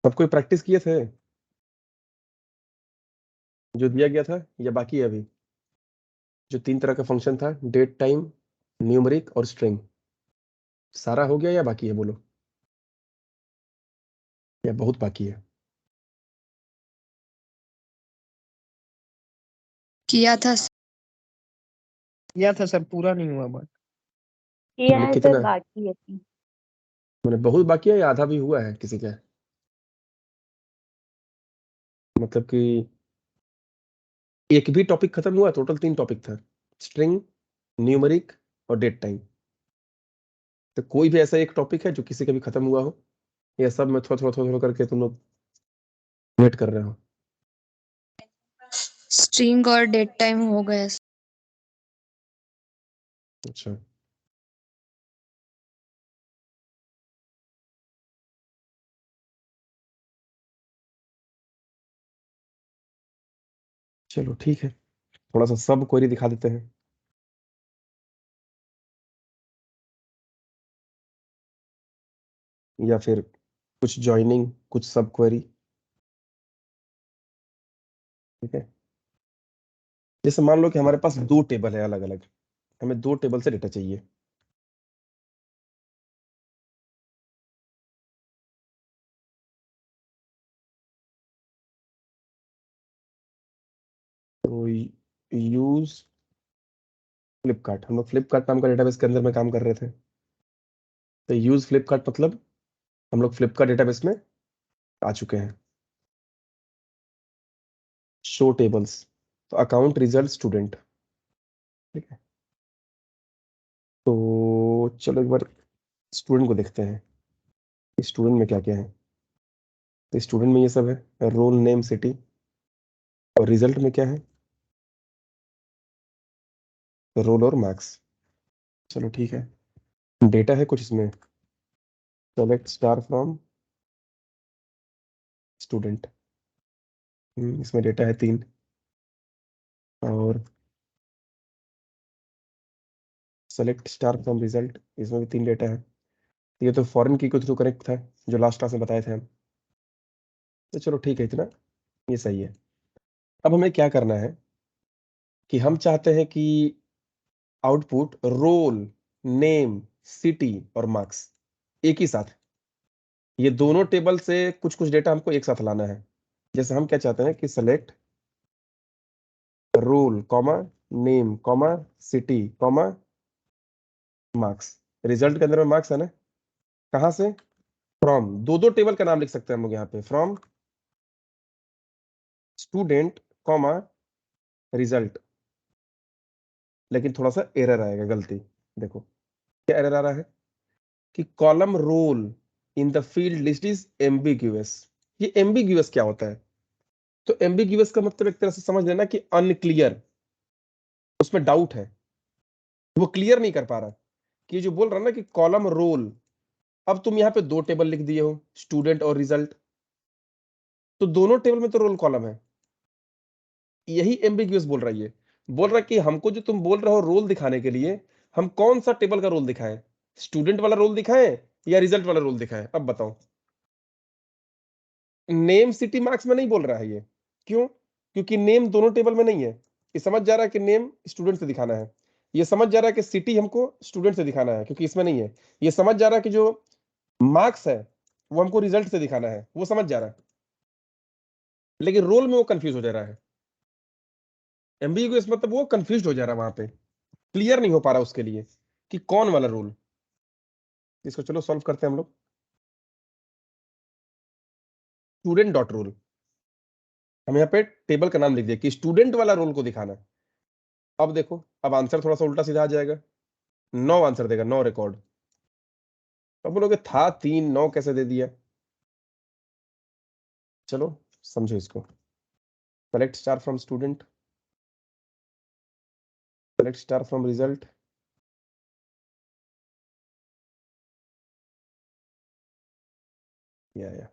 सब कोई प्रैक्टिस किए थे जो दिया गया था, या बाकी है अभी? जो 3 तरह का फंक्शन था, डेट टाइम, न्यूमरिक और स्ट्रिंग, सारा हो गया या बाकी है? बोलो, या बहुत बाकी है? किया था सर, पूरा नहीं हुआ बट किया मैंने है कितना? सर, बाकी है। मैंने बहुत बाकी है या आधा भी हुआ है किसी का? मतलब कि एक भी टॉपिक खत्म हुआ? टोटल 3 टॉपिक था, स्ट्रिंग, न्यूमरिक और डेट टाइम। तो कोई भी ऐसा एक टॉपिक है जो किसी का भी खत्म हुआ हो, या सब में थोड़ा थोड़ा थोड़ा थोड़ा करके तुम लोग वेट कर रहे हो? स्ट्रिंग और डेट टाइम हो गया। अच्छा, चलो ठीक है, थोड़ा सा सब क्वेरी दिखा देते हैं, या फिर कुछ जॉइनिंग, कुछ सब क्वेरी। ठीक है, जैसे मान लो कि हमारे पास 2 टेबल है अलग अलग, हमें 2 टेबल से डेटा चाहिए। तो यूज फ्लिपकार्ट, हम लोग फ्लिपकार्ट नाम का डेटाबेस के अंदर में काम कर रहे थे। तो यूज फ्लिपकार्ट मतलब हम लोग फ्लिपकार्ट डेटाबेस में आ चुके हैं। शो टेबल्स, तो अकाउंट, रिजल्ट, स्टूडेंट। ठीक है, तो चलो एक बार स्टूडेंट को देखते हैं, स्टूडेंट में क्या क्या है। तो स्टूडेंट में ये सब है, रोल नेम सिटी। और रिजल्ट में क्या है? रोल और मार्क्स। चलो ठीक है, डेटा है कुछ इसमें, सेलेक्ट स्टार फ्रॉम स्टूडेंट, इसमें डेटा है 3। और सेलेक्ट स्टार फ्रॉम रिजल्ट, इसमें भी 3 डेटा है। ये तो फॉरेन की के थ्रू कनेक्ट था, जो लास्ट क्लास में बताए थे हम। तो चलो ठीक है, इतना ये सही है। अब हमें क्या करना है कि हम चाहते हैं कि आउटपुट रोल, नेम, सिटी और मार्क्स एक ही साथ, ये दोनों टेबल से कुछ कुछ डेटा हमको एक साथ लाना है। जैसे हम क्या चाहते हैं कि select roll comma name comma city comma marks. Result के अंदर में मार्क्स है ना, कहां से? फ्रॉम, दो दो टेबल का नाम लिख सकते हैं हम लोग यहाँ पे, फ्रॉम स्टूडेंट कॉमा रिजल्ट। लेकिन थोड़ा सा एरर आएगा, गलती। देखो क्या एरर आ रहा है कि column roll in the field list is ambiguous. ये एम्बिग्यूअस क्या होता है? तो एम्बिग्यूअस का मतलब एक तरह से समझ लेना कि अनक्लियर, उसमें डाउट है, वो क्लियर नहीं कर पा रहा कि जो बोल रहा ना कि कॉलम रोल, अब तुम यहाँ पे 2 टेबल लिख दिए हो, स्टूडेंट और रिजल्ट, तो दोनों टेबल में तो रोल कॉलम है। यही एम्बिग्यूअस बोल रहा है, ये बोल रहा है कि हमको जो तुम बोल रहे हो रोल दिखाने के लिए, हम कौन सा टेबल का रोल दिखाएं? स्टूडेंट वाला रोल दिखाएं या रिजल्ट वाला रोल दिखाएं? अब बताओ। नेम सिटी मार्क्स में नहीं बोल रहा है ये, क्यों? क्योंकि नेम दोनों टेबल में नहीं है। ये समझ जा रहा है कि नेम स्टूडेंट से दिखाना है, ये समझ जा रहा है कि सिटी हमको स्टूडेंट से दिखाना है क्योंकि इसमें नहीं है, ये समझ जा रहा है कि जो मार्क्स है वो हमको रिजल्ट से दिखाना है, वो समझ जा रहा है। लेकिन रोल में वो कंफ्यूज हो जा रहा है। एम्बिगुअस मतलब वो कंफ्यूज हो जा रहा है, वहां पे क्लियर नहीं हो पा रहा उसके लिए कि कौन वाला रोल। इसको चलो सॉल्व करते हैं हम लोग। स्टूडेंट डॉट रोल, हम यहाँ पे टेबल का नाम लिख दिया कि स्टूडेंट वाला रोल को दिखाना है। अब देखो, अब आंसर थोड़ा सा उल्टा सीधा आ जाएगा, 9 आंसर देगा, 9 रिकॉर्ड। अब बोलोगे था 3, 9 कैसे दे दिया? चलो समझो इसको। Select star from student, select star from result, या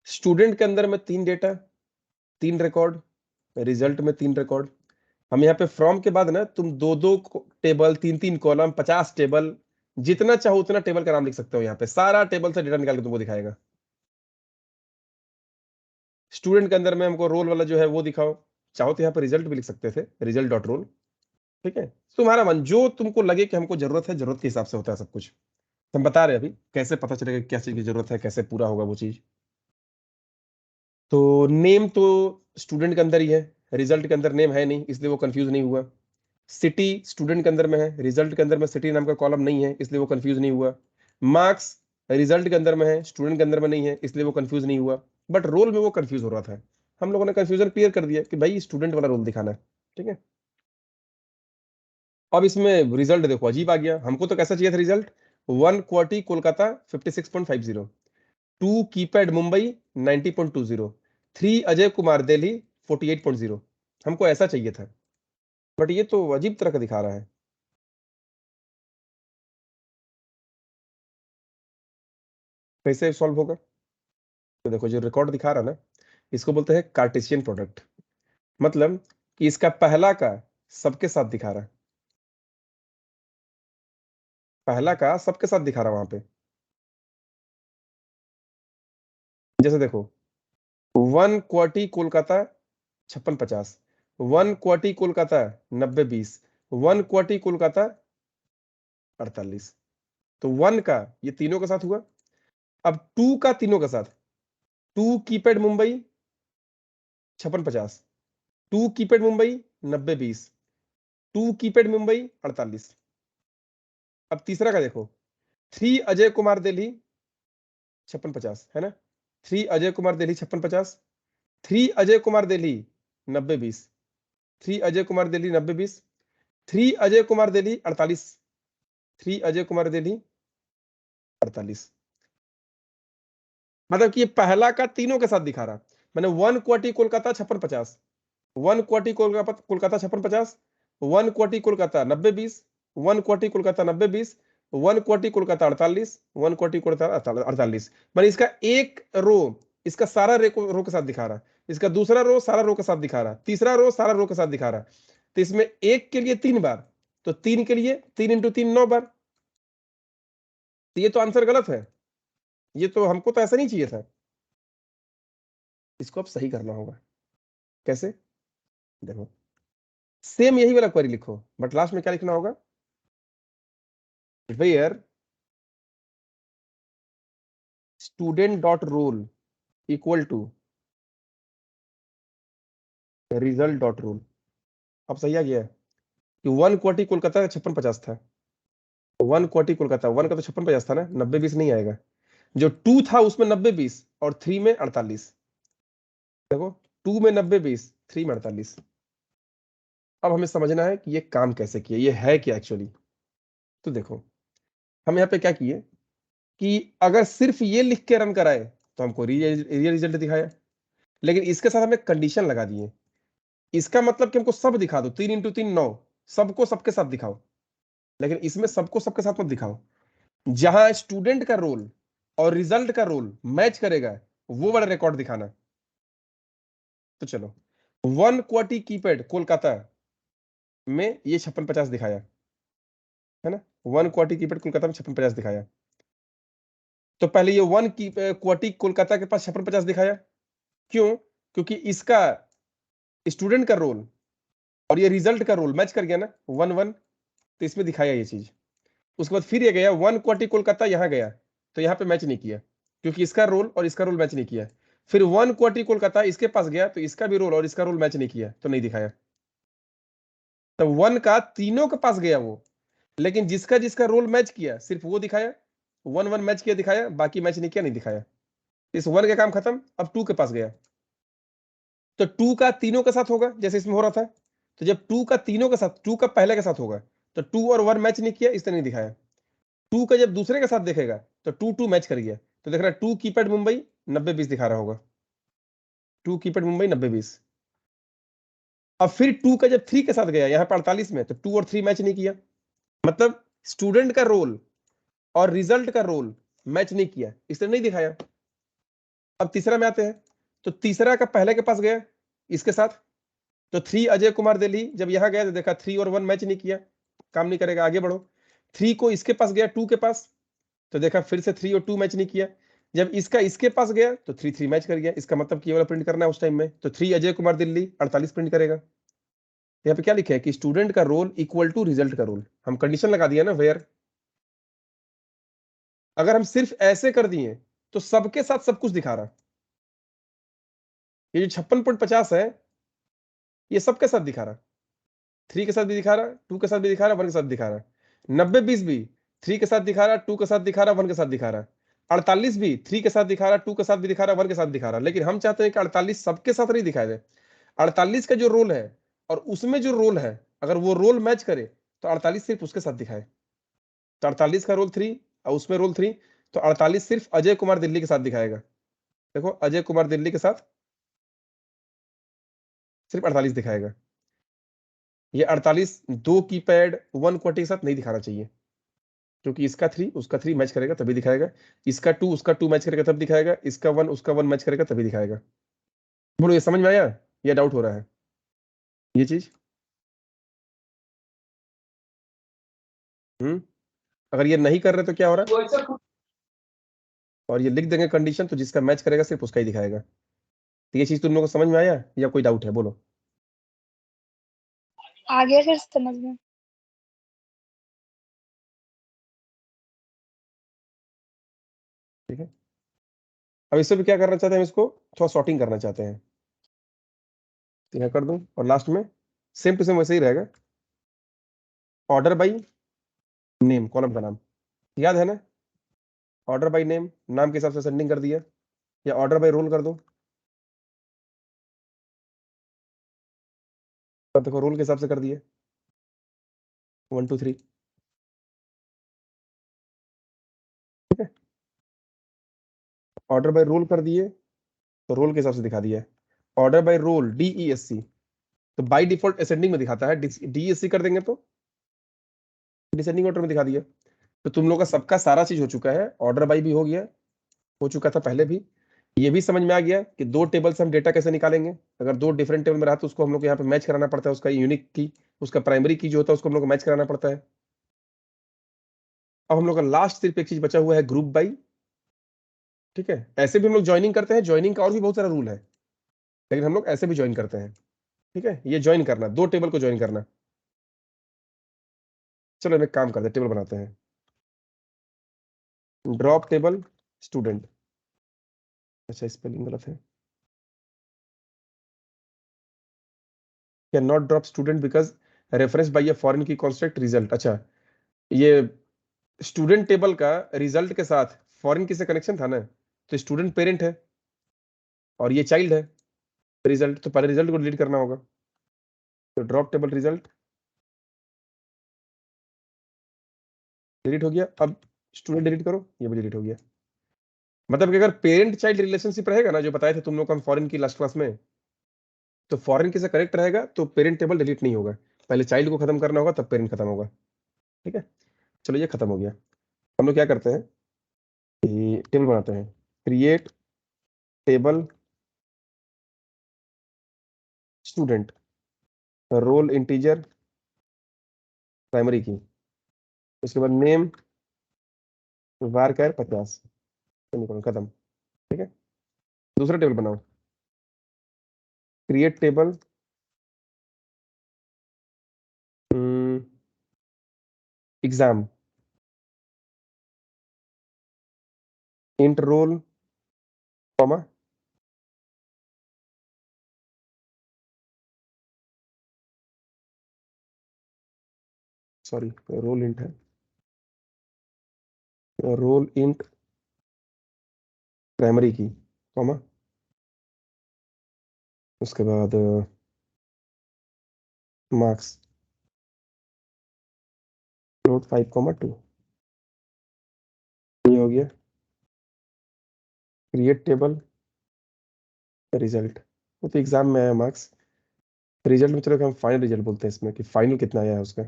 स्टूडेंट के अंदर में 3 डेटा, 3 रिकॉर्ड, रिजल्ट में 3 रिकॉर्ड। हम यहाँ पे फ्रॉम के बाद ना तुम 2-2 टेबल, 3-3 कॉलम, 50 टेबल, जितना चाहो उतना टेबल का नाम लिख सकते हो। यहाँ पे सारा टेबल से डेटा निकाल के तुमको दिखाएगा। स्टूडेंट के अंदर में हमको रोल वाला जो है वो दिखाओ, चाहो तो यहाँ पे रिजल्ट भी लिख सकते थे, रिजल्ट डॉट रोल। ठीक है, तुम्हारा मन, जो तुमको लगे कि हमको जरूरत है, जरूरत के हिसाब से होता है सब कुछ। हम बता रहे हैं अभी कैसे पता चलेगा क्या चीज की जरूरत है, कैसे पूरा होगा वो चीज। तो नेम तो स्टूडेंट के अंदर ही है, रिजल्ट के अंदर नेम है नहीं, इसलिए वो कंफ्यूज नहीं हुआ। सिटी स्टूडेंट के अंदर में है, रिजल्ट के अंदर में सिटी नाम का कॉलम नहीं है, इसलिए वो कंफ्यूज नहीं हुआ। मार्क्स रिजल्ट के अंदर में है, स्टूडेंट के अंदर में नहीं है, इसलिए वो कंफ्यूज नहीं हुआ। बट रोल में वो कंफ्यूज हो रहा था। हम लोगों ने कंफ्यूजन क्लियर कर दिया कि भाई स्टूडेंट वाला रोल दिखाना है। ठीक है, अब इसमें रिजल्ट देखो अजीब आ गया। हमको तो कैसा चाहिए था result, 1 Corti Kolkata 56.50, 2 keypad Mumbai 90.20, 3 Ajay Kumar Delhi 48.0। हमको ऐसा चाहिए था, बट ये तो अजीब तरह का दिखा रहा है। कैसे सॉल्व होगा? तो देखो जो रिकॉर्ड दिखा रहा है ना, इसको बोलते हैं कार्टेशियन प्रोडक्ट। मतलब कि इसका पहला का सबके साथ दिखा रहा है, पहला का सबके साथ दिखा रहा है वहां पे। जैसे देखो 1 Corti Kolkata 56-50, 1 Corti Kolkata 90-20, 1 Corti Kolkata 48। तो 1 का ये तीनों के साथ हुआ। अब 2 का तीनों के साथ, 2 keypad Mumbai 56-50, 2 keypad Mumbai 90-20, 2 keypad Mumbai 48। अब तीसरा का देखो, 3 अजय कुमार दिल्ली 56-50 है ना, 3 अजय कुमार दिल्ली 56-50, 3 अजय कुमार दिल्ली 90-20, 3 अजय कुमार दिल्ली 90-20, 3 अजय कुमार दिल्ली 48, 3 अजय कुमार दिल्ली 48। मतलब कि ये पहला का तीनों के साथ दिखा रहा। मैंने 1 Corti Kolkata 56-50, 1 Corti Kolkata 56-50, 1 Corti Kolkata 90-20, 1 Corti Kolkata 90-20, 1 Corti Kolkata 48, 1 Corti Kolkata 48। मैंने इसका एक रो, इसका सारा रो के साथ दिखा रहा, इसका दूसरा रो सारा रो के साथ दिखा रहा, तीसरा रो सारा रो के साथ दिखा रहा। तो इसमें एक के लिए 3 बार, तो 3 के लिए 3 इंटू 3 9 बार। तो ये तो आंसर गलत है, ये तो हमको तो ऐसा नहीं चाहिए था। इसको अब सही करना होगा। कैसे? देखो सेम यही वाला क्वेरी लिखो, बट लास्ट में क्या लिखना होगा, where student dot roll equal to result dot roll. अब सही आ गया है कि 1 क्वार्टी कोलकाता का 56-50 था, 1 क्वार्टी कोलकाता 1 का तो 56-50 था ना, 90-20 नहीं आएगा। जो 2 था उसमें 90-20 और 3 में 48। देखो 2 में 90-20, 3 में 48। अब हमें समझना है कि ये काम कैसे किया, ये है क्या एक्चुअली। तो देखो हम यहाँ पे क्या किए कि अगर सिर्फ ये लिख के रन कराए तो हमको ये रिजल्ट दिखाया, लेकिन इसके साथ हमने कंडीशन लगा दिए। इसका मतलब कि हमको सब दिखा दो, 3 इंटू 3 9, सबको सबके साथ दिखाओ। लेकिन इसमें सबको सबके साथ मत दिखाओ, जहां स्टूडेंट का रोल और रिजल्ट का रोल मैच करेगा वो वाला रिकॉर्ड दिखाना। तो चलो 1 क्वार्टी कीपैड कोलकाता में ये 56-50 दिखाया है ना, 1 क्वार्टी कीपैड कोलकाता में 56-50 दिखाया। तो पहले ये 1 की क्वार्टी कोलकाता के पास 56-50 दिखाया, क्यों? क्योंकि इसका स्टूडेंट का रोल और ये रिजल्ट का रोल मैच कर गया ना, 1-1। तो इसमें दिखाया ये चीज। उसके बाद फिर ये गया 1 क्वार्टी कोलकाता, यहां गया तो यहाँ पे मैच नहीं किया, क्योंकि इसका रोल और इसका रोल मैच नहीं किया। फिर 1 क्वार्टी कोलकाता इसके पास गया तो इसका भी रोल और इसका रोल मैच नहीं किया, तो नहीं दिखाया। तो 1 का तीनों के पास गया वो, लेकिन जिसका जिसका रोल मैच किया सिर्फ वो दिखाया। 1-1 मैच किया दिखाया, बाकी मैच नहीं किया नहीं दिखाया। इस 1 का काम खत्म। अब 2 के पास गया तो 2 का तीनों के साथ होगा जैसे इसमें हो रहा था। तो जब 2 का तीनों के साथ, 2 का पहले के साथ होगा, तो 2 और 1 मैच नहीं किया इसने नहीं दिखाया। 2 का जब दूसरे के साथ देखेगा तो 2-2 मैच कर गया, तो देख रहा है 2 कीपैड मुंबई 90-20 दिखा रहा होगा, 2 कीपैड मुंबई 90-20। अब फिर 2 का जब 3 के साथ गया यहाँ पे 48 में, तो 2 और 3 मैच नहीं किया। मतलब स्टूडेंट का रोल और रिजल्ट का रोल मैच नहीं किया, इसने नहीं दिखाया। अब तीसरा में आते हैं, तो तीसरा का पहले के पास गया इसके साथ, तो 3 अजय कुमार दिल्ली, जब यहाँ गया तो देखा 3 और 1 मैच नहीं किया, काम नहीं करेगा, आगे बढ़ो। 3 को इसके पास गया 2 के पास, तो देखा फिर से 3 और 2 मैच नहीं किया। जब इसका इसके पास गया तो 3 मैच कर गया, इसका मतलब कि ये वाला प्रिंट करना है उस टाइम में, तो 3 अजय कुमार दिल्ली 48 प्रिंट करेगा। यहाँ पे क्या लिखा है कि स्टूडेंट का रोल इक्वल टू रिजल्ट का रोल, हम कंडीशन लगा दिया ना वेयर। अगर हम सिर्फ ऐसे कर दिए तो सबके साथ सब कुछ दिखा रहा, ये जो 56.50 है ये सबके साथ दिखा रहा, 3 के साथ भी दिखा रहा, 2 के साथ भी दिखा रहा, 1 के साथ दिखा रहा। 90-20 भी 3 के साथ दिखा रहा, 2 के साथ दिखा रहा, 1 के साथ दिखा रहा। 48 भी 3 के साथ दिखा रहा, 2 के साथ भी दिखा रहा, 1 के साथ दिखा रहा। लेकिन हम चाहते हैं कि 48 सबके साथ नहीं दिखाई दे। 48 का जो रोल है और उसमें जो रोल है, अगर वो रोल मैच करे तो 48 सिर्फ उसके साथ दिखाए। तो 48 का रोल 3 और उसमें रोल 3, तो 48 सिर्फ अजय कुमार दिल्ली के साथ दिखाएगा। देखो अजय कुमार दिल्ली के साथ सिर्फ 48 दिखाएगा। ये 48 2 की पैड 1 क्वार्टी के साथ नहीं दिखाना चाहिए, क्योंकि इसका 3 उसका 3 मैच करेगा तभी दिखाएगा, इसका 2 उसका 2 मैच करेगा तब दिखाएगा, इसका 1 उसका 1 मैच करेगा तभी दिखाएगा। बोलो ये समझ में आया या डाउट हो रहा है ये चीज? अगर ये नहीं कर रहे तो क्या हो रहा है, और ये लिख देंगे कंडीशन, तो जिसका मैच करेगा सिर्फ उसका ही दिखाएगा। तो ये चीज तुम लोगों को समझ में आया या कोई डाउट है? बोलो। आ गया सर समझ में। ठीक है, अब इससे भी क्या करना चाहते हैं, हम इसको थोड़ा सॉर्टिंग करना चाहते हैं, तो यहाँ कर दूं, और लास्ट में सेम टू सेम वैसे ही रहेगा, ऑर्डर बाई नेम, कॉलम का नाम याद है ना, ऑर्डर बाई नेम, नाम के हिसाब से सेंडिंग कर दिया, या ऑर्डर बाई रोल कर दो, तो देखो रोल के हिसाब से कर दिए 1 2 3। ठीक है, ऑर्डर बाय रोल कर दिए तो रोल के हिसाब से दिखा दिया है। ऑर्डर बाय रोल DESC, तो बाय डिफॉल्ट असेंडिंग में दिखाता है, DESC कर देंगे तो डिसेंडिंग ऑर्डर में दिखा दिया। तो तुम लोग का सबका सारा चीज हो चुका है, ऑर्डर बाय भी हो गया, हो चुका था पहले भी। ये भी समझ में आ गया कि 2 टेबल से हम डेटा कैसे निकालेंगे, अगर 2 डिफरेंट टेबल में रहा तो उसको हम लोग यहाँ पे मैच कराना पड़ता है, उसका यूनिक की, उसका प्राइमरी की जो होता है उसको हम लोग को मैच कराना पड़ता है। अब हम लोग का लास्ट सिर्फ एक चीज बचा हुआ है, ग्रुप बाई। ठीक है, ऐसे भी हम लोग ज्वाइनिंग करते हैं, ज्वाइनिंग का और भी बहुत सारा रूल है, लेकिन हम लोग ऐसे भी ज्वाइन करते हैं। ठीक है, ये ज्वाइन करना, 2 टेबल को ज्वाइन करना। चलो हम एक काम करते हैं, टेबल बनाते हैं, ड्रॉप टेबल स्टूडेंट, अच्छा स्पेलिंग गलत है, can not drop student because reference by a foreign key construct result. अच्छा, ये स्टूडेंट टेबल का रिजल्ट के साथ फॉरेन की से कनेक्शन था ना, तो स्टूडेंट पेरेंट है और ये चाइल्ड है रिजल्ट, तो पहले रिजल्ट को डिलीट करना होगा, तो ड्रॉप टेबल रिजल्ट डिलीट हो गया। अब स्टूडेंट डिलीट करो, ये भी डिलीट हो गया। मतलब कि अगर पेरेंट चाइल्ड रिलेशनशिप रहेगा ना, जो बताए थे तुम लोग हम फॉरेन की लास्ट क्लास में, तो फॉरेन की से कनेक्ट रहेगा तो पेरेंट टेबल डिलीट नहीं होगा, पहले चाइल्ड को खत्म करना होगा तब पेरेंट खत्म होगा। ठीक है, चलो ये खत्म हो गया। हम लोग क्या करते हैं कि टेबल बनाते हैं, create table student, roll integer primary key, उसके बाद नेम वारकर 50, खत्म। ठीक है, दूसरा टेबल बनाओ, create table exam, int roll comma, sorry roll int है, roll int primary key comma, उसके बाद मार्क्स नोट 5,2, ये हो गया। क्रिएट टेबल रिजल्ट, वो तो एग्जाम में आया मार्क्स, रिजल्ट में चलो कि हम फाइनल रिजल्ट बोलते हैं इसमें, कि फाइनल कितना आया है उसका,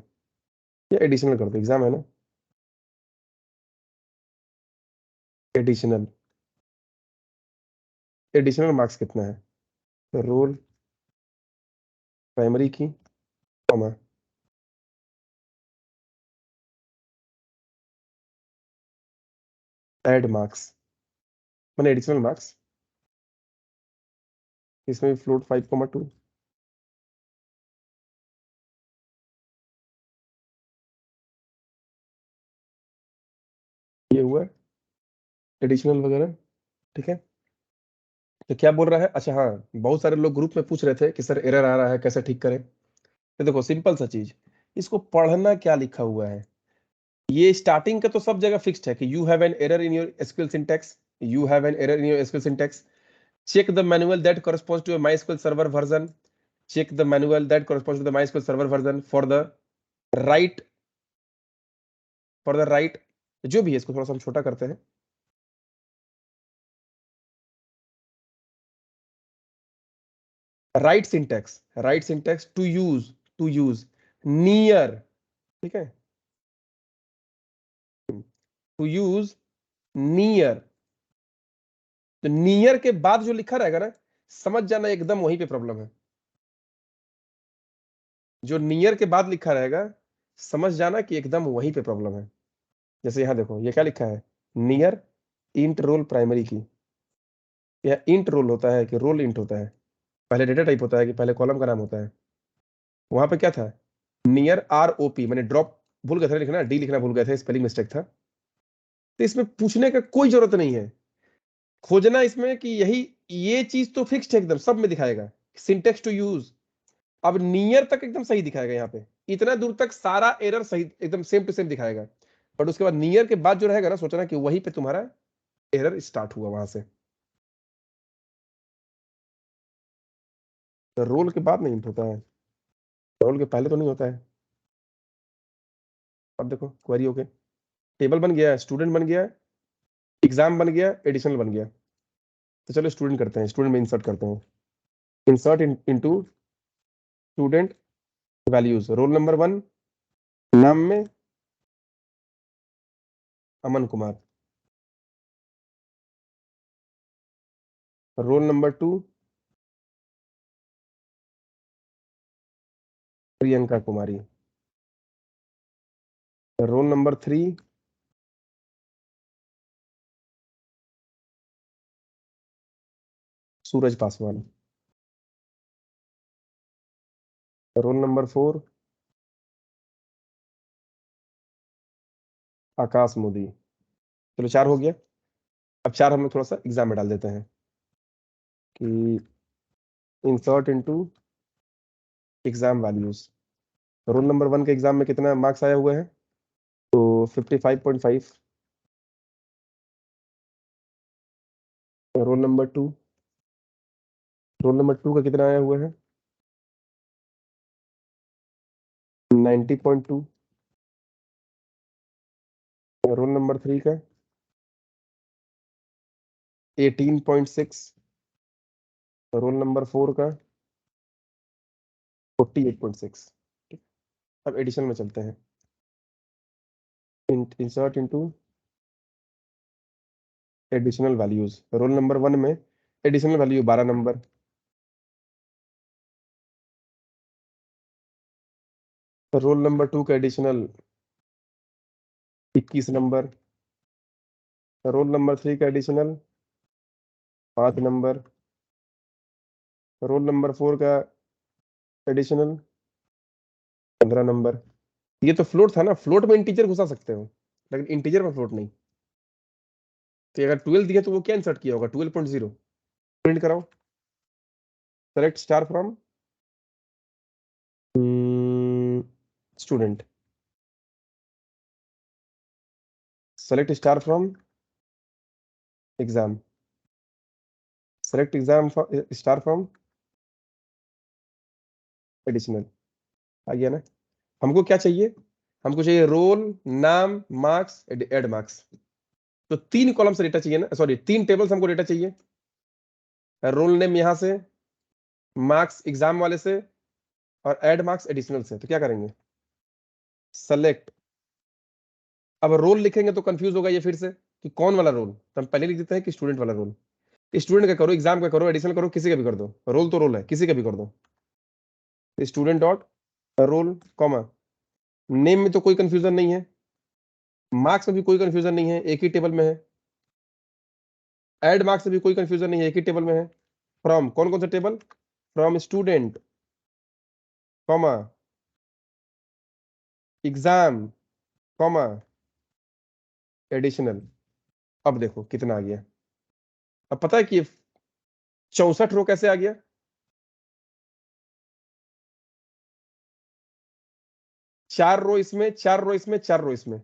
या एडिशनल कर दो, एग्जाम है ना, एडिशनल, एडिशनल मार्क्स कितना है, तो role primary key comma add marks मैंने एडिशनल मार्क्स, इसमें भी फ्लोट 5,2 ये हुआ एडिशनल वगैरह। ठीक है, तो क्या बोल रहा है? अच्छा हाँ, बहुत सारे लोग ग्रुप में पूछ रहे थे कि सर एरर आ रहा है कैसे ठीक करें। तो देखो सिंपल सा चीज, इसको पढ़ना क्या लिखा हुआ है। ये स्टार्टिंग का तो सब जगह फिक्स्ड है कि you have an error in your SQL syntax, you have an error in your SQL syntax, check the manual that corresponds to a MySQL server version, check the manual that corresponds to the MySQL server version right for the right, जो भी है इसको थोड़ा सा हम छोटा करते हैं। Right syntax to use near, ठीक है, टू यूज नियर। तो नियर के बाद जो लिखा रहेगा ना, समझ जाना एकदम वहीं पे प्रॉब्लम है। जो नियर के बाद लिखा रहेगा, समझ जाना कि एकदम वहीं पे प्रॉब्लम है। जैसे यहां देखो ये क्या लिखा है, नियर इंट रोल प्राइमरी की। या इंट रोल होता है कि रोल इंट होता है? पहले डेटा टाइप होता है कि पहले कॉलम का नाम होता है? वहां पे क्या था, नियर ROP, मैंने ड्रॉप भूल गया था लिखना, डी लिखना भूल गया था, स्पेलिंग मिस्टेक था। तो इसमें पूछने का कोई जरूरत नहीं है, खोजना इसमें कि यही, ये चीज तो फिक्स्ड है एकदम, सब में दिखाएगा सिंटेक्स टू यूज। अब नियर तक एकदम सही दिखाएगा, यहाँ पे इतना दूर तक सारा एरर सही एकदम सेम टू सेम दिखाएगा। बट उसके बाद नियर के बाद जो रहेगा ना, सोचना कि वहीं पे तुम्हारा एरर स्टार्ट हुआ वहां से। तो रोल के बाद नहीं होता है, रोल के पहले तो नहीं होता है। अब देखो क्वेरी हो गई, टेबल बन गया, स्टूडेंट बन गया, एग्जाम बन गया, एडिशनल बन गया। तो चलो स्टूडेंट करते हैं, स्टूडेंट में इंसर्ट करते हैं। Insert into student values, roll number 1 नाम में Aman Kumar, roll number 2 Priyanka Kumari, roll number 3 सूरज पासवान, रोल नंबर 4 आकाश मोदी। चलो 4 हो गया। अब 4 हम लोग थोड़ा सा एग्जाम में डाल देते हैं कि insert into exam values. Roll number 1 के एग्जाम में कितना मार्क्स आया हुआ है? तो 55.5। रोल नंबर 2, रोल नंबर 2 का कितना आया हुआ है? 90.2। रोल नंबर 3 का 18.6। रोल नंबर 4 का 48.6। अब एडिशन में चलते हैं, insert into additional values. Roll number 1 में additional value 12 number, roll number 2 का एडिशनल 21 नंबर, रोल नंबर 3 का एडिशनल 5 नंबर, रोल नंबर 4 का एडिशनल 15 नंबर। ये तो फ्लोट था ना, फ्लोट में इंटीजर घुसा सकते हो, लेकिन इंटीजर में फ्लोट नहीं। तो अगर 12 दिया तो वो क्या इंसर्ट किया होगा? 12.0 प्रिंट कराओ। Select star from student, select star from exam, select exam star from additional. आ गया ना? हमको क्या चाहिए? हमको चाहिए रोल, नाम, मार्क्स, एड मार्क्स। तो 3 कॉलम से डेटा चाहिए ना, सॉरी 3 टेबल्स हमको डेटा चाहिए। रोल नेम यहां से, मार्क्स एग्जाम वाले से, और एड मार्क्स एडिशनल से। तो क्या करेंगे? सेलेक्ट। अब रोल लिखेंगे तो कंफ्यूज होगा ये फिर से कि कौन वाला रोल, तो हम पहले लिख देते हैं कि स्टूडेंट वाला रोल। स्टूडेंट का करो, एग्जाम का करो, एडिशनल करो, किसी का भी कर दो, रोल तो रोल है, किसी का भी कर दो। Student dot role comma, name में तो कोई कंफ्यूजन नहीं है, मार्क्स में भी कोई कंफ्यूजन नहीं है, एक ही टेबल में है, ऐड मार्क्स में भी कोई कंफ्यूजन नहीं है, एक ही टेबल में है। फ्रॉम कौन कौन सा table, from student comma exam comma additional. अब देखो कितना आ गया। अब पता है कि 64 रो कैसे आ गया, चार रो इसमें, चार रो इसमें, चार रो इसमें,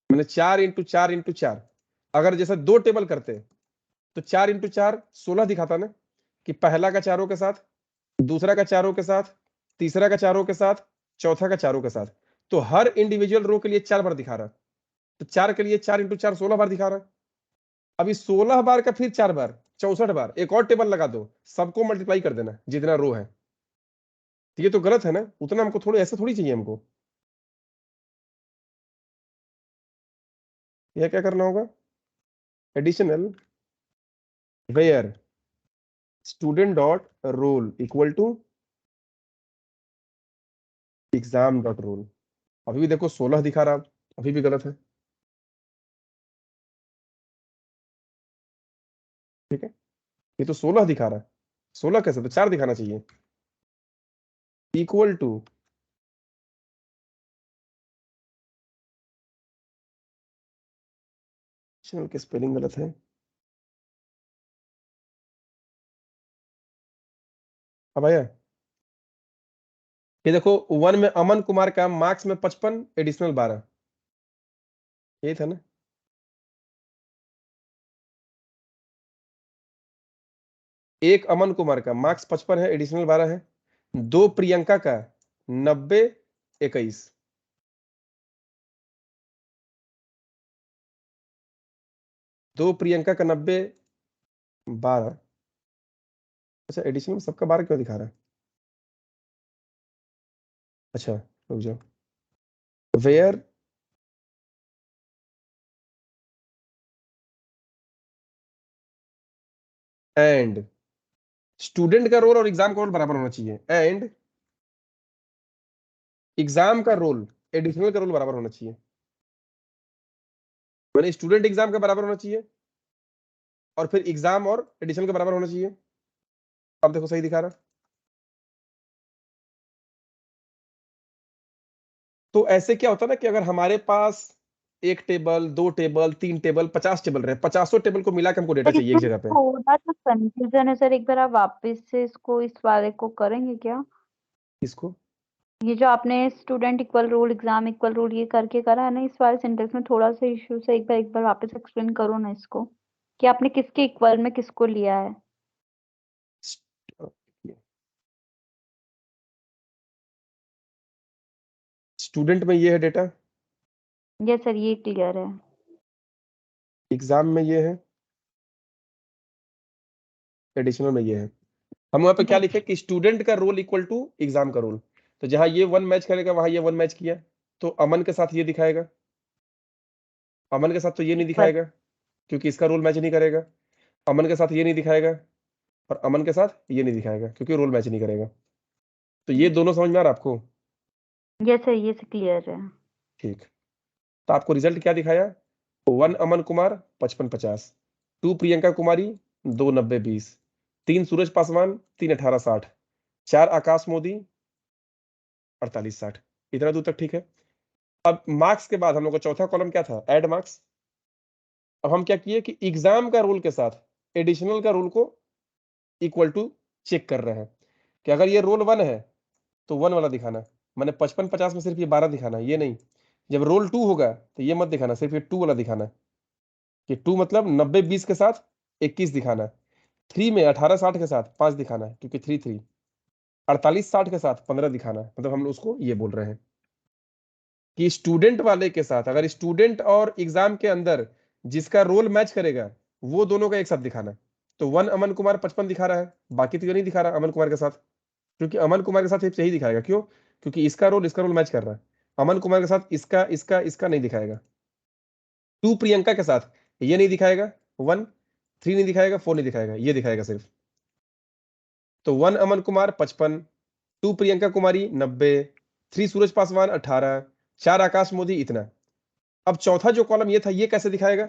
मैंने 4 × 4 × 4। अगर जैसा दो टेबल करते तो 4 × 4 16 दिखाता ना, कि पहला का चारों के साथ, दूसरा का चारों के साथ, तीसरा का चारों के साथ, चौथा का चारों के साथ। तो हर इंडिविजुअल रो के लिए 4 बार दिखा रहा, तो 4 के लिए 4 × 4 16 बार दिखा रहा। अभी 16 बार का फिर 4 बार 64 बार, एक और टेबल लगा दो, सबको मल्टीप्लाई कर देना जितना रो है। तो ये तो गलत है ना, उतना हमको थोड़ी, ऐसा थोड़ी चाहिए हमको। यह क्या करना होगा, additional where student dot roll equal to exam dot roll. अभी भी देखो 16 दिखा रहा, अभी भी गलत है। ठीक है, ये तो 16 दिखा रहा है, 16 कैसे, तो 4 दिखाना चाहिए, इक्वल टू के स्पेलिंग गलत है। अब आया, ये देखो 1 में अमन कुमार का मार्क्स में 55 एडिशनल 12, यही था ना। एक अमन कुमार का मार्क्स 55 है, एडिशनल 12 है। दो प्रियंका का 90 21, दो प्रियंका का 90 12। अच्छा, एडिशनल में सबका 12 क्यों दिखा रहा है, अच्छा रुक जाओ, वेयर एंड स्टूडेंट का रोल और एग्जाम का रोल बराबर होना चाहिए, एंड एग्जाम का रोल एडिशनल का रोल बराबर होना चाहिए, मैंने स्टूडेंट एग्जाम का बराबर होना चाहिए, और फिर एग्जाम और एडिशनल का बराबर होना चाहिए। अब देखो सही दिखा रहा। तो ऐसे क्या होता है ना, कि अगर हमारे पास एक टेबल, दो टेबल, तीन टेबल, 50 टेबल रहे, 50 टेबल को मिला के हमको डेटा सर चाहिए एक इसमें जगह पे। थोड़ा सा कंफ्यूजन है सर, एक बार आप वापस से इसको, इस वाले को करेंगे क्या? इसको ये जो आपने student equal roll exam equal roll ये करके करा है ना, इस वाले सेंटेंस में थोड़ा सा इश्यू है, एक बार वापस एक्सप्लेन करो ना इसको, कि आपने किसके इक्वल में किसको लिया है। स्टूडेंट में ये है डेटा, ये सर ये क्लियर है। एग्जाम में ये है, एडिशनल में ये है। हम वहां पे क्या लिखे कि स्टूडेंट का रोल इक्वल टू एग्जाम का रोल। तो जहां ये 1 मैच करेगा वहां ये 1 मैच किया, तो अमन के साथ ये दिखाएगा, अमन के साथ तो ये नहीं बट दिखाएगा क्योंकि इसका रोल मैच नहीं करेगा। अमन के साथ ये नहीं दिखाएगा, और अमन के साथ ये नहीं दिखाएगा क्योंकि रोल मैच नहीं करेगा। तो ये दोनों समझ में आ रहा है आपको, ये सर ये से क्लियर है। ठीक। तो आपको रिजल्ट क्या दिखाया, 1 अमन कुमार 55 50, 2 प्रियंका कुमारी 2 90 20, 3 सूरज पासवान 3 18 60, 4 आकाश मोदी 48 60। इतना दूर तक ठीक है। अब मार्क्स के बाद हम लोग का चौथा कॉलम क्या था, ऐड मार्क्स। अब हम क्या किए कि एग्जाम का रोल के साथ एडिशनल का रोल को इक्वल टू चेक कर रहे हैं, कि अगर ये रोल 1 है तो 1 वाला दिखाना, मैंने 55 50 में सिर्फ ये 12 दिखाना, ये नहीं। जब रोल 2 होगा तो ये मत दिखाना, सिर्फ ये 2 वाला दिखाना, कि 2 मतलब 90 20 के साथ 21 दिखाना, 3 में 18 60 के साथ 5 दिखाना है क्योंकि 3 3, 48 60 के साथ 15 दिखाना है। मतलब हम उसको ये बोल रहे हैं कि स्टूडेंट वाले के साथ, अगर स्टूडेंट और एग्जाम के अंदर जिसका रोल मैच करेगा वो दोनों का एक साथ दिखाना। तो 1 अमन कुमार 55 दिखा रहा है, बाकी तो ये नहीं दिखा रहा अमन कुमार के साथ, क्योंकि अमन कुमार के साथ सिर्फ यही दिखाएगा, क्यों, क्योंकि इसका रोल मैच कर रहा है। अमन कुमार के साथ इसका इसका इसका नहीं दिखाएगा। 2 प्रियंका के साथ ये नहीं दिखाएगा, 1 3 नहीं दिखाएगा, 4 नहीं दिखाएगा, ये दिखाएगा सिर्फ। तो 1 अमन कुमार 55, 2 प्रियंका कुमारी 90, 3 सूरज पासवान 18, 4 आकाश मोदी इतना। अब चौथा जो कॉलम ये था, ये कैसे दिखाएगा?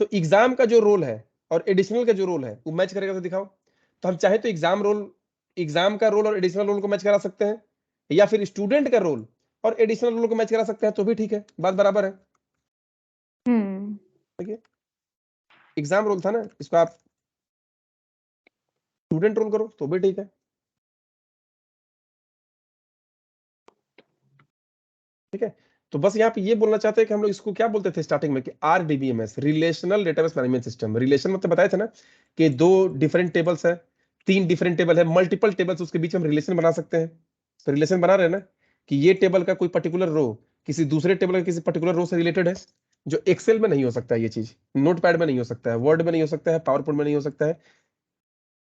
तो एग्जाम का जो रोल है और एडिशनल का जो रोल है वो मैच करेगा तो दिखाओ। तो हम चाहे तो एग्जाम का रोल और एडिशनल रोल को मैच करा सकते हैं, या फिर स्टूडेंट का रोल और एडिशनल रोल को मैच करा सकते हैं, तो भी ठीक है, बात बराबर है। देखिए एग्जाम रोल था ना, इसको आप स्टूडेंट रोल करो तो भी ठीक है। ठीक है, तो बस यहाँ पे ये बोलना चाहते हैं कि हम लोग इसको क्या बोलते थे स्टार्टिंग में कि RDBMS, relational database management system. Relation मतलब बताए थे ना कि 2 डिफरेंट टेबल्स है, 3 डिफरेंट टेबल है, मल्टीपल टेबल्स, उसके बीच हम रिलेशन बना सकते हैं। तो रिलेशन बना रहे हैं ना कि ये टेबल का कोई पर्टिकुलर रो किसी दूसरे टेबल का किसी पर्टिकुलर रो से रिलेटेड है, जो एक्सेल में नहीं हो सकता है, ये चीज नोटपैड में नहीं हो सकता है, वर्ड में नहीं हो सकता है, पावर पॉइंट में नहीं हो सकता है।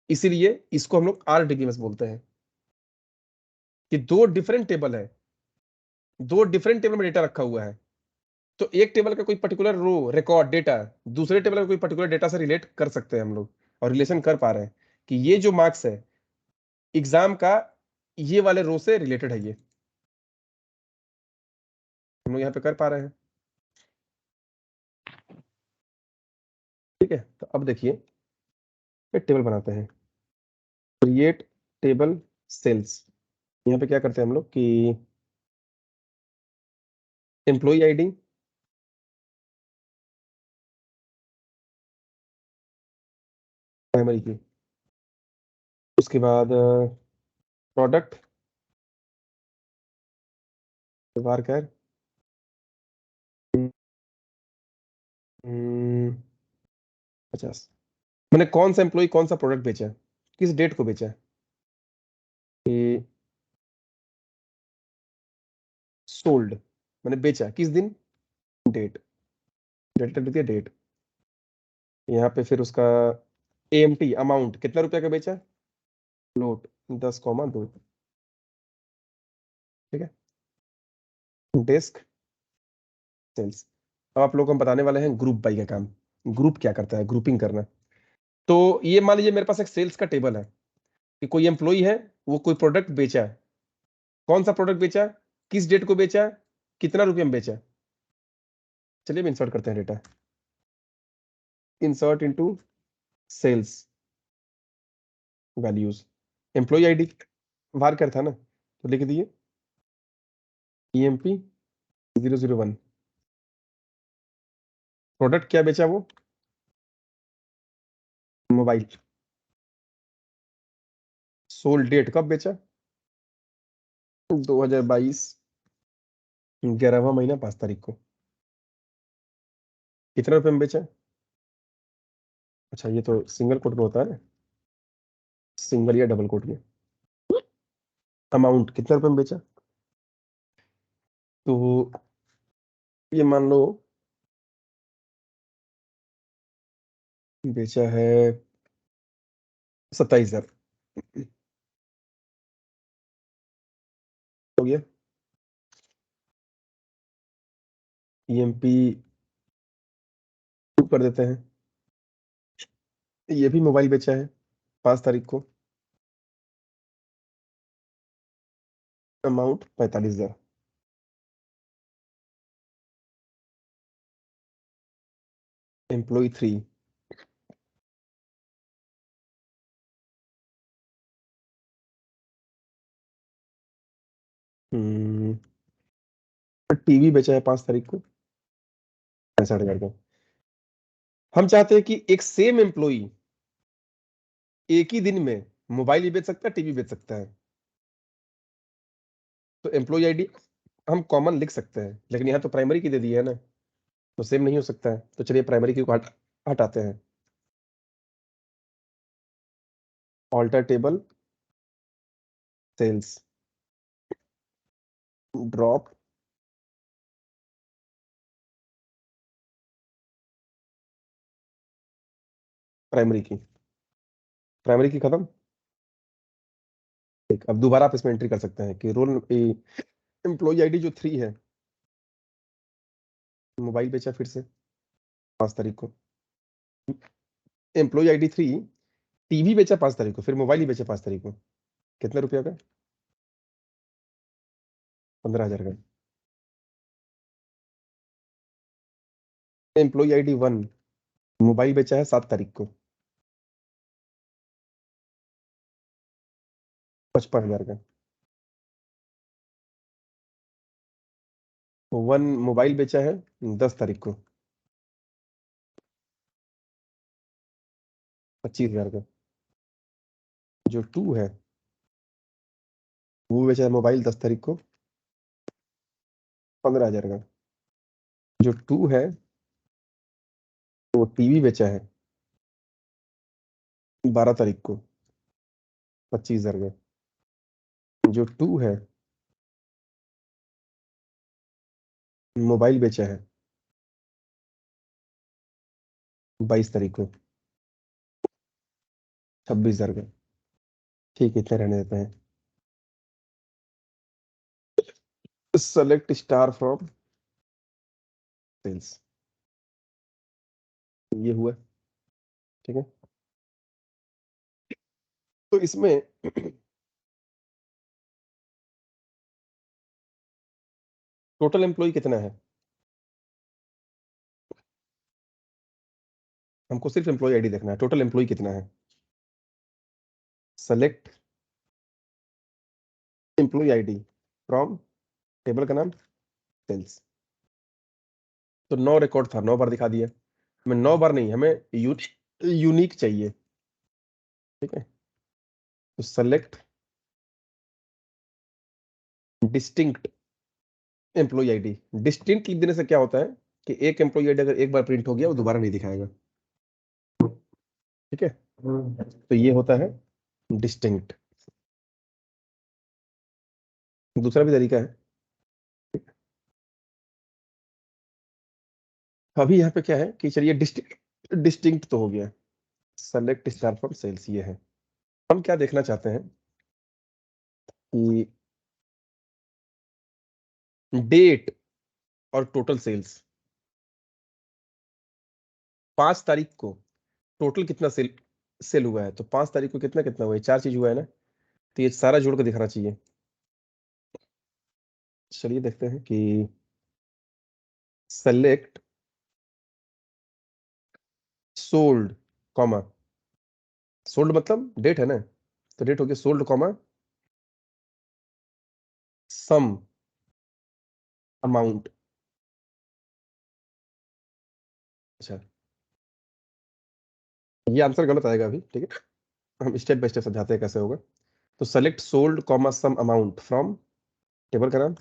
इसीलिए इसको हम लोग RDBMS बोलते हैं कि 2 डिफरेंट टेबल में डेटा रखा हुआ है, तो एक टेबल का कोई पर्टिकुलर रो रिकॉर्ड डेटा दूसरे टेबल का कोई पर्टिकुलर डेटा से रिलेट कर सकते हैं हम लोग, और रिलेशन कर पा रहे हैं कि ये जो मार्क्स है एग्जाम का ये वाले रो से रिलेटेड है, ये हम लोग यहाँ पे कर पा रहे हैं। ठीक है, तो अब देखिए एक टेबल बनाते हैं, क्रिएट टेबल सेल्स। यहाँ पे क्या करते हैं हम लोग कि एम्प्लॉय आईडी, प्राइमरी की, उसके बाद प्रोडक्ट वारकर 50, मैंने कौन सा एम्प्लॉय कौन सा प्रोडक्ट बेचा है, किस डेट को बेचा है, कि सोल्ड मैंने बेचा किस दिन, डेट, डेट लिख दिया डेट। यहाँ पे फिर उसका AMT अमाउंट कितना रुपया का बेचा, नोट 10,2। ठीक है, डेस्क सेल्स। अब आप लोग को हम बताने वाले हैं ग्रुप बाई का काम। ग्रुप क्या करता है, ग्रुपिंग करना। तो ये मान लीजिए मेरे पास एक सेल्स का टेबल है कि कोई एम्प्लॉय है, वो कोई प्रोडक्ट बेचा है, कौन सा प्रोडक्ट बेचा, किस डेट को बेचा, कितना रुपया में बेचा। चलिए हम इंसर्ट करते हैं data, insert into sales values, employ ID वार कर था ना, तो लिख दिए EMP 001, प्रोडक्ट क्या बेचा वो, मोबाइल, सोल्ड डेट कब बेचा, 2022 11वां महीना 5 तारीख को, कितना रुपए में बेचा। अच्छा ये तो सिंगल कोट में होता है ना, सिंगल या डबल कोट में। अमाउंट कितना रुपए में बेचा, तो ये मान लो बेचा है 27,000, हो गया। EMP कर देते हैं, ये भी मोबाइल बेचा है 5 तारीख को, अमाउंट 45,000। एम्प्लॉय 3, टीवी बेचा है 5 तारीख को 65,000 का। हम चाहते हैं कि एक सेम एम्प्लॉय एक ही दिन में मोबाइल भी बेच सकता है, टीवी बेच सकता है। तो एम्प्लॉय आईडी हम कॉमन लिख सकते हैं, लेकिन यहाँ तो प्राइमरी की दे दी है ना, तो सेम नहीं हो सकता है। तो चलिए प्राइमरी की को हटाते हैं, alter table sales, drop primary key खत्म। ठीक, अब दोबारा आप इसमें एंट्री कर सकते हैं कि रोल एम्प्लॉय आईडी जो 3 है, मोबाइल बेचा फिर से 5 तारीख को, एम्प्लॉय आईडी 3 टीवी बेचा 5 तारीख को, फिर मोबाइल ही बेचा 5 तारीख को, कितने रुपया का, 15,000 का। एम्प्लॉय आईडी 1, मोबाइल बेचा है 7 तारीख को, 55,000 का। 1 मोबाइल बेचा है 10 तारीख को, 25,000 का। जो 2 है वो बेचा है मोबाइल 10 तारीख को, 15,000 का। जो 2 है वो टीवी बेचा है 12 तारीख को, 25,000 का। जो 2 है मोबाइल बेचा है 22 तारीख को, 26,000 का। ठीक है, इतना रहने देते हैं। सेलेक्ट स्टार फ्रॉम सेल्स, ये हुआ। ठीक है, तो इसमें टोटल एम्प्लॉय कितना है? हमको सिर्फ एम्प्लॉय आईडी देखना है, टोटल एम्प्लॉय कितना है। Select employee ID from table का नाम सेल्स। तो 9 रिकॉर्ड था, 9 बार दिखा दिया। हमें 9 बार नहीं, हमें यूनिक चाहिए। ठीक है, तो select distinct employee ID. Distinct लिख देने से क्या होता है कि एक एम्प्लॉय आईडी अगर एक बार प्रिंट हो गया वो दोबारा नहीं दिखाएगा। ठीक है, तो ये होता है डिस्टिंक्ट। दूसरा भी तरीका है। अभी यहाँ पे क्या है कि चलिए डिस्टिंक्ट तो हो गया। सेलेक्ट स्टार फ्रॉम सेल्स ये है। हम क्या देखना चाहते हैं कि डेट और टोटल सेल्स 5 तारीख को टोटल कितना सेल सेल हुआ है। तो 5 तारीख को कितना कितना हुआ है, 4 चीज हुआ है ना। तो ये सारा जोड़ के दिखाना चाहिए। चलिए देखते हैं कि सेलेक्ट सोल्ड कॉमा, सोल्ड मतलब डेट है ना, तो डेट हो गया सोल्ड कॉमा सम अमाउंट। अच्छा, ये आंसर गलत आएगा अभी, ठीक है, हम स्टेप बाय स्टेप समझाते हैं कैसे होगा। तो select sold comma sum amount from table का नाम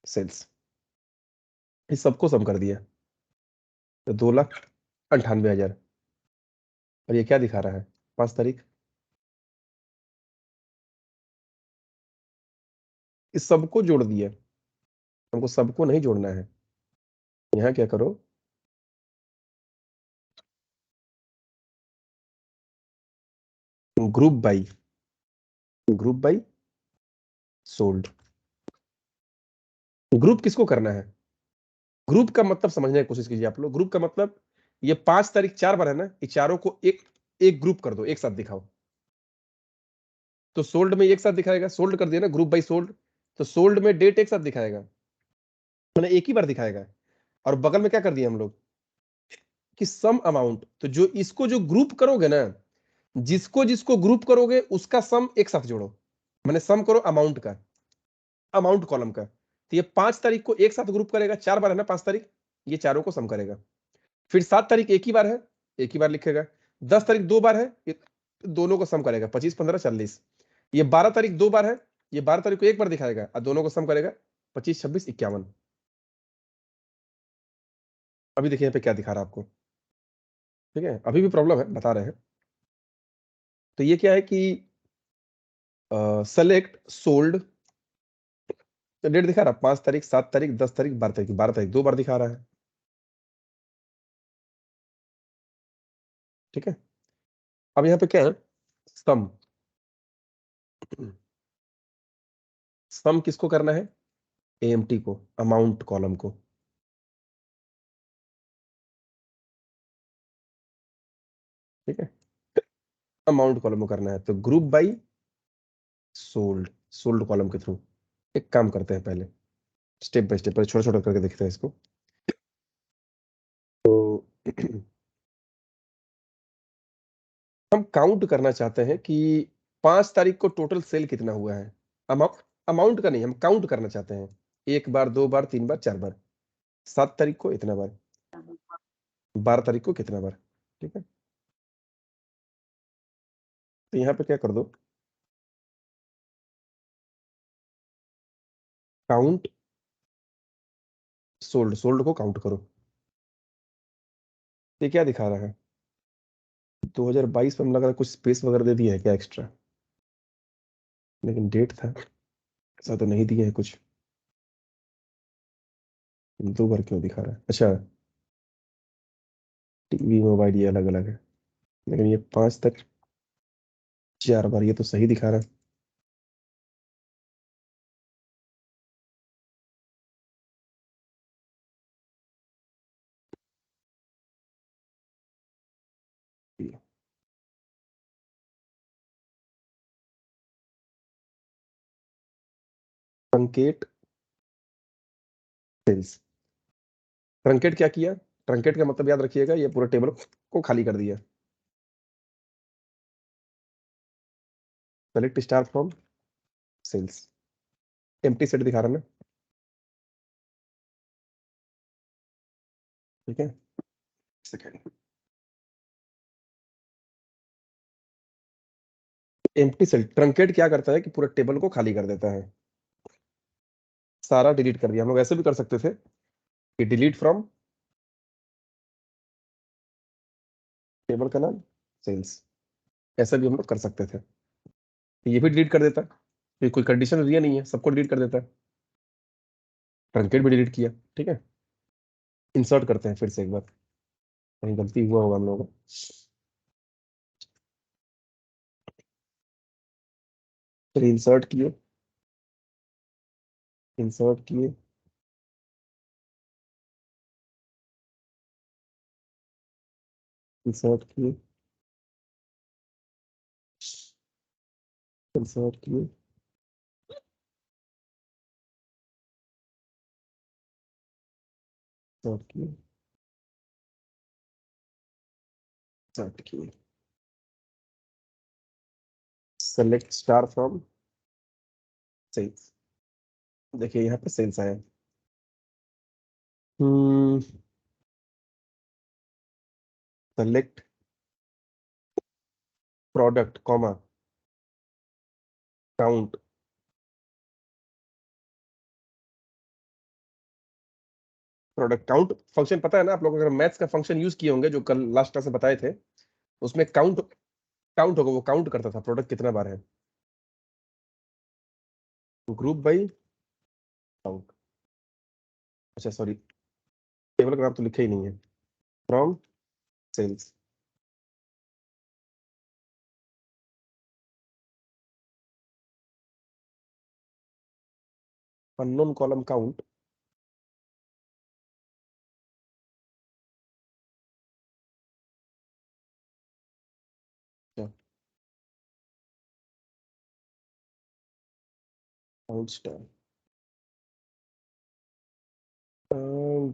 सेल्स। इस सबको सम कर दिया तो 2,98,000। और ये क्या दिखा रहा है, 5 तारीख। इस सबको जोड़ दिया, हमको सबको नहीं जोड़ना है। यहाँ क्या करो, ग्रुप बाई सोल्ड। ग्रुप किसको करना है, ग्रुप का मतलब समझने की कोशिश कीजिए आप लोग। ग्रुप का मतलब ये 5 तारीख 4 बार है ना, ये चारों को एक एक ग्रुप कर दो, एक साथ दिखाओ। तो सोल्ड में एक साथ दिखाएगा, सोल्ड कर दिया ना, ग्रुप बाई सोल्ड। तो सोल्ड में डेट एक साथ दिखाएगा, मैंने एक ही बार दिखाएगा। और बगल में क्या कर दिया हम लोग कि सम अमाउंट। तो जो इसको जो ग्रुप करोगे ना, जिसको जिसको ग्रुप करोगे उसका सम एक साथ जोड़ो। मैंने सम करो अमाउंट का, अमाउंट कॉलम का। तो ये 5 तारीख को एक साथ ग्रुप करेगा, 4 बार है ना 5 तारीख, ये चारों को सम करेगा। फिर 7 तारीख एक ही बार है, एक ही बार लिखेगा। 10 तारीख 2 बार है, ये दोनों को सम करेगा, 25 15 40। ये 12 तारीख 2 बार है, ये 12 तारीख को एक बार दिखाएगा और दोनों को सम करेगा, 25 26 51। अभी देखिए यहाँ पे क्या दिखा रहा है आपको। ठीक है, अभी भी प्रॉब्लम है, बता रहे हैं। तो ये क्या है कि सेलेक्ट सोल्ड, तो डेट दिखा रहा है 5 तारीख 7 तारीख 10 तारीख 12 तारीख, 12 तारीख 2 बार दिखा रहा है। ठीक है, अब यहाँ पे क्या है, सम। सम किसको करना है, एएमटी को, अमाउंट कॉलम को। ठीक है, अमाउंट कॉलम को करना है, तो group by sold, sold column के थ्रू एक काम करते हैं, पहले स्टेप बाय स्टेप, छोटा छोटा करके देखते हैं इसको। तो हम काउंट करना चाहते हैं कि 5 तारीख को टोटल सेल कितना हुआ है। अमाउंट का नहीं, हम काउंट करना चाहते हैं, 1 बार, 2 बार, 3 बार, 4 बार। 7 तारीख को इतना बार, 12 तारीख को कितना बार। ठीक है, तो यहाँ पे क्या कर दो, काउंट सोल्ड, सोल्ड को काउंट करो। ये क्या दिखा रहा है, 2022 में लग रहा है कुछ स्पेस वगैरह दे दिया है क्या एक्स्ट्रा, लेकिन डेट था ऐसा तो नहीं दिया है कुछ। 2 बार क्यों दिखा रहा है, अच्छा टीवी मोबाइल ये अलग अलग है, लेकिन ये 5 तक 4 बार, ये तो सही दिखा रहा है। ट्रंकेट सेल्स, ट्रंकेट क्या किया, ट्रंकेट का मतलब याद रखिएगा, ये पूरा टेबल को खाली कर दिया। Select star from sales, empty set दिखा रहा है ना, ठीक है। सेकेंड, एम्प्टी सेल, ट्रंकेट क्या करता है कि पूरा टेबल को खाली कर देता है, सारा डिलीट कर दिया। हम लोग ऐसे भी कर सकते थे कि डिलीट फ्रॉम टेबल का नाम सेल्स, ऐसा भी हम लोग कर सकते थे। ये भी डिलीट कर देता है, ये कोई कंडीशन दिया नहीं है, सबको डिलीट कर देता है। ट्रंकेट भी डिलीट किया, ठीक है। इंसर्ट करते हैं फिर से एक बार, कहीं गलती हुआ होगा हम लोगों को। फिर इंसर्ट किए, इंसर्ट किए, इंसर्ट किए, इंसर्ट किए, इंसर्ट किए, इंसर्ट किए। सेलेक्ट स्टार फ्रॉम सेल्स, देखिए यहाँ पे सेल्स आया। Select product comma count, product count function पता है ना आप लोग, अगर मैथ्स का फंक्शन यूज किए होंगे जो कल लास्ट क्लास में बताए थे, उसमें काउंट, काउंट होगा, वो काउंट करता था प्रोडक्ट कितना बार है। ग्रुप बाई काउंट, अच्छा सॉरी, टेबल का नाम तो लिखा ही नहीं है, from sales, unknown column count, count star,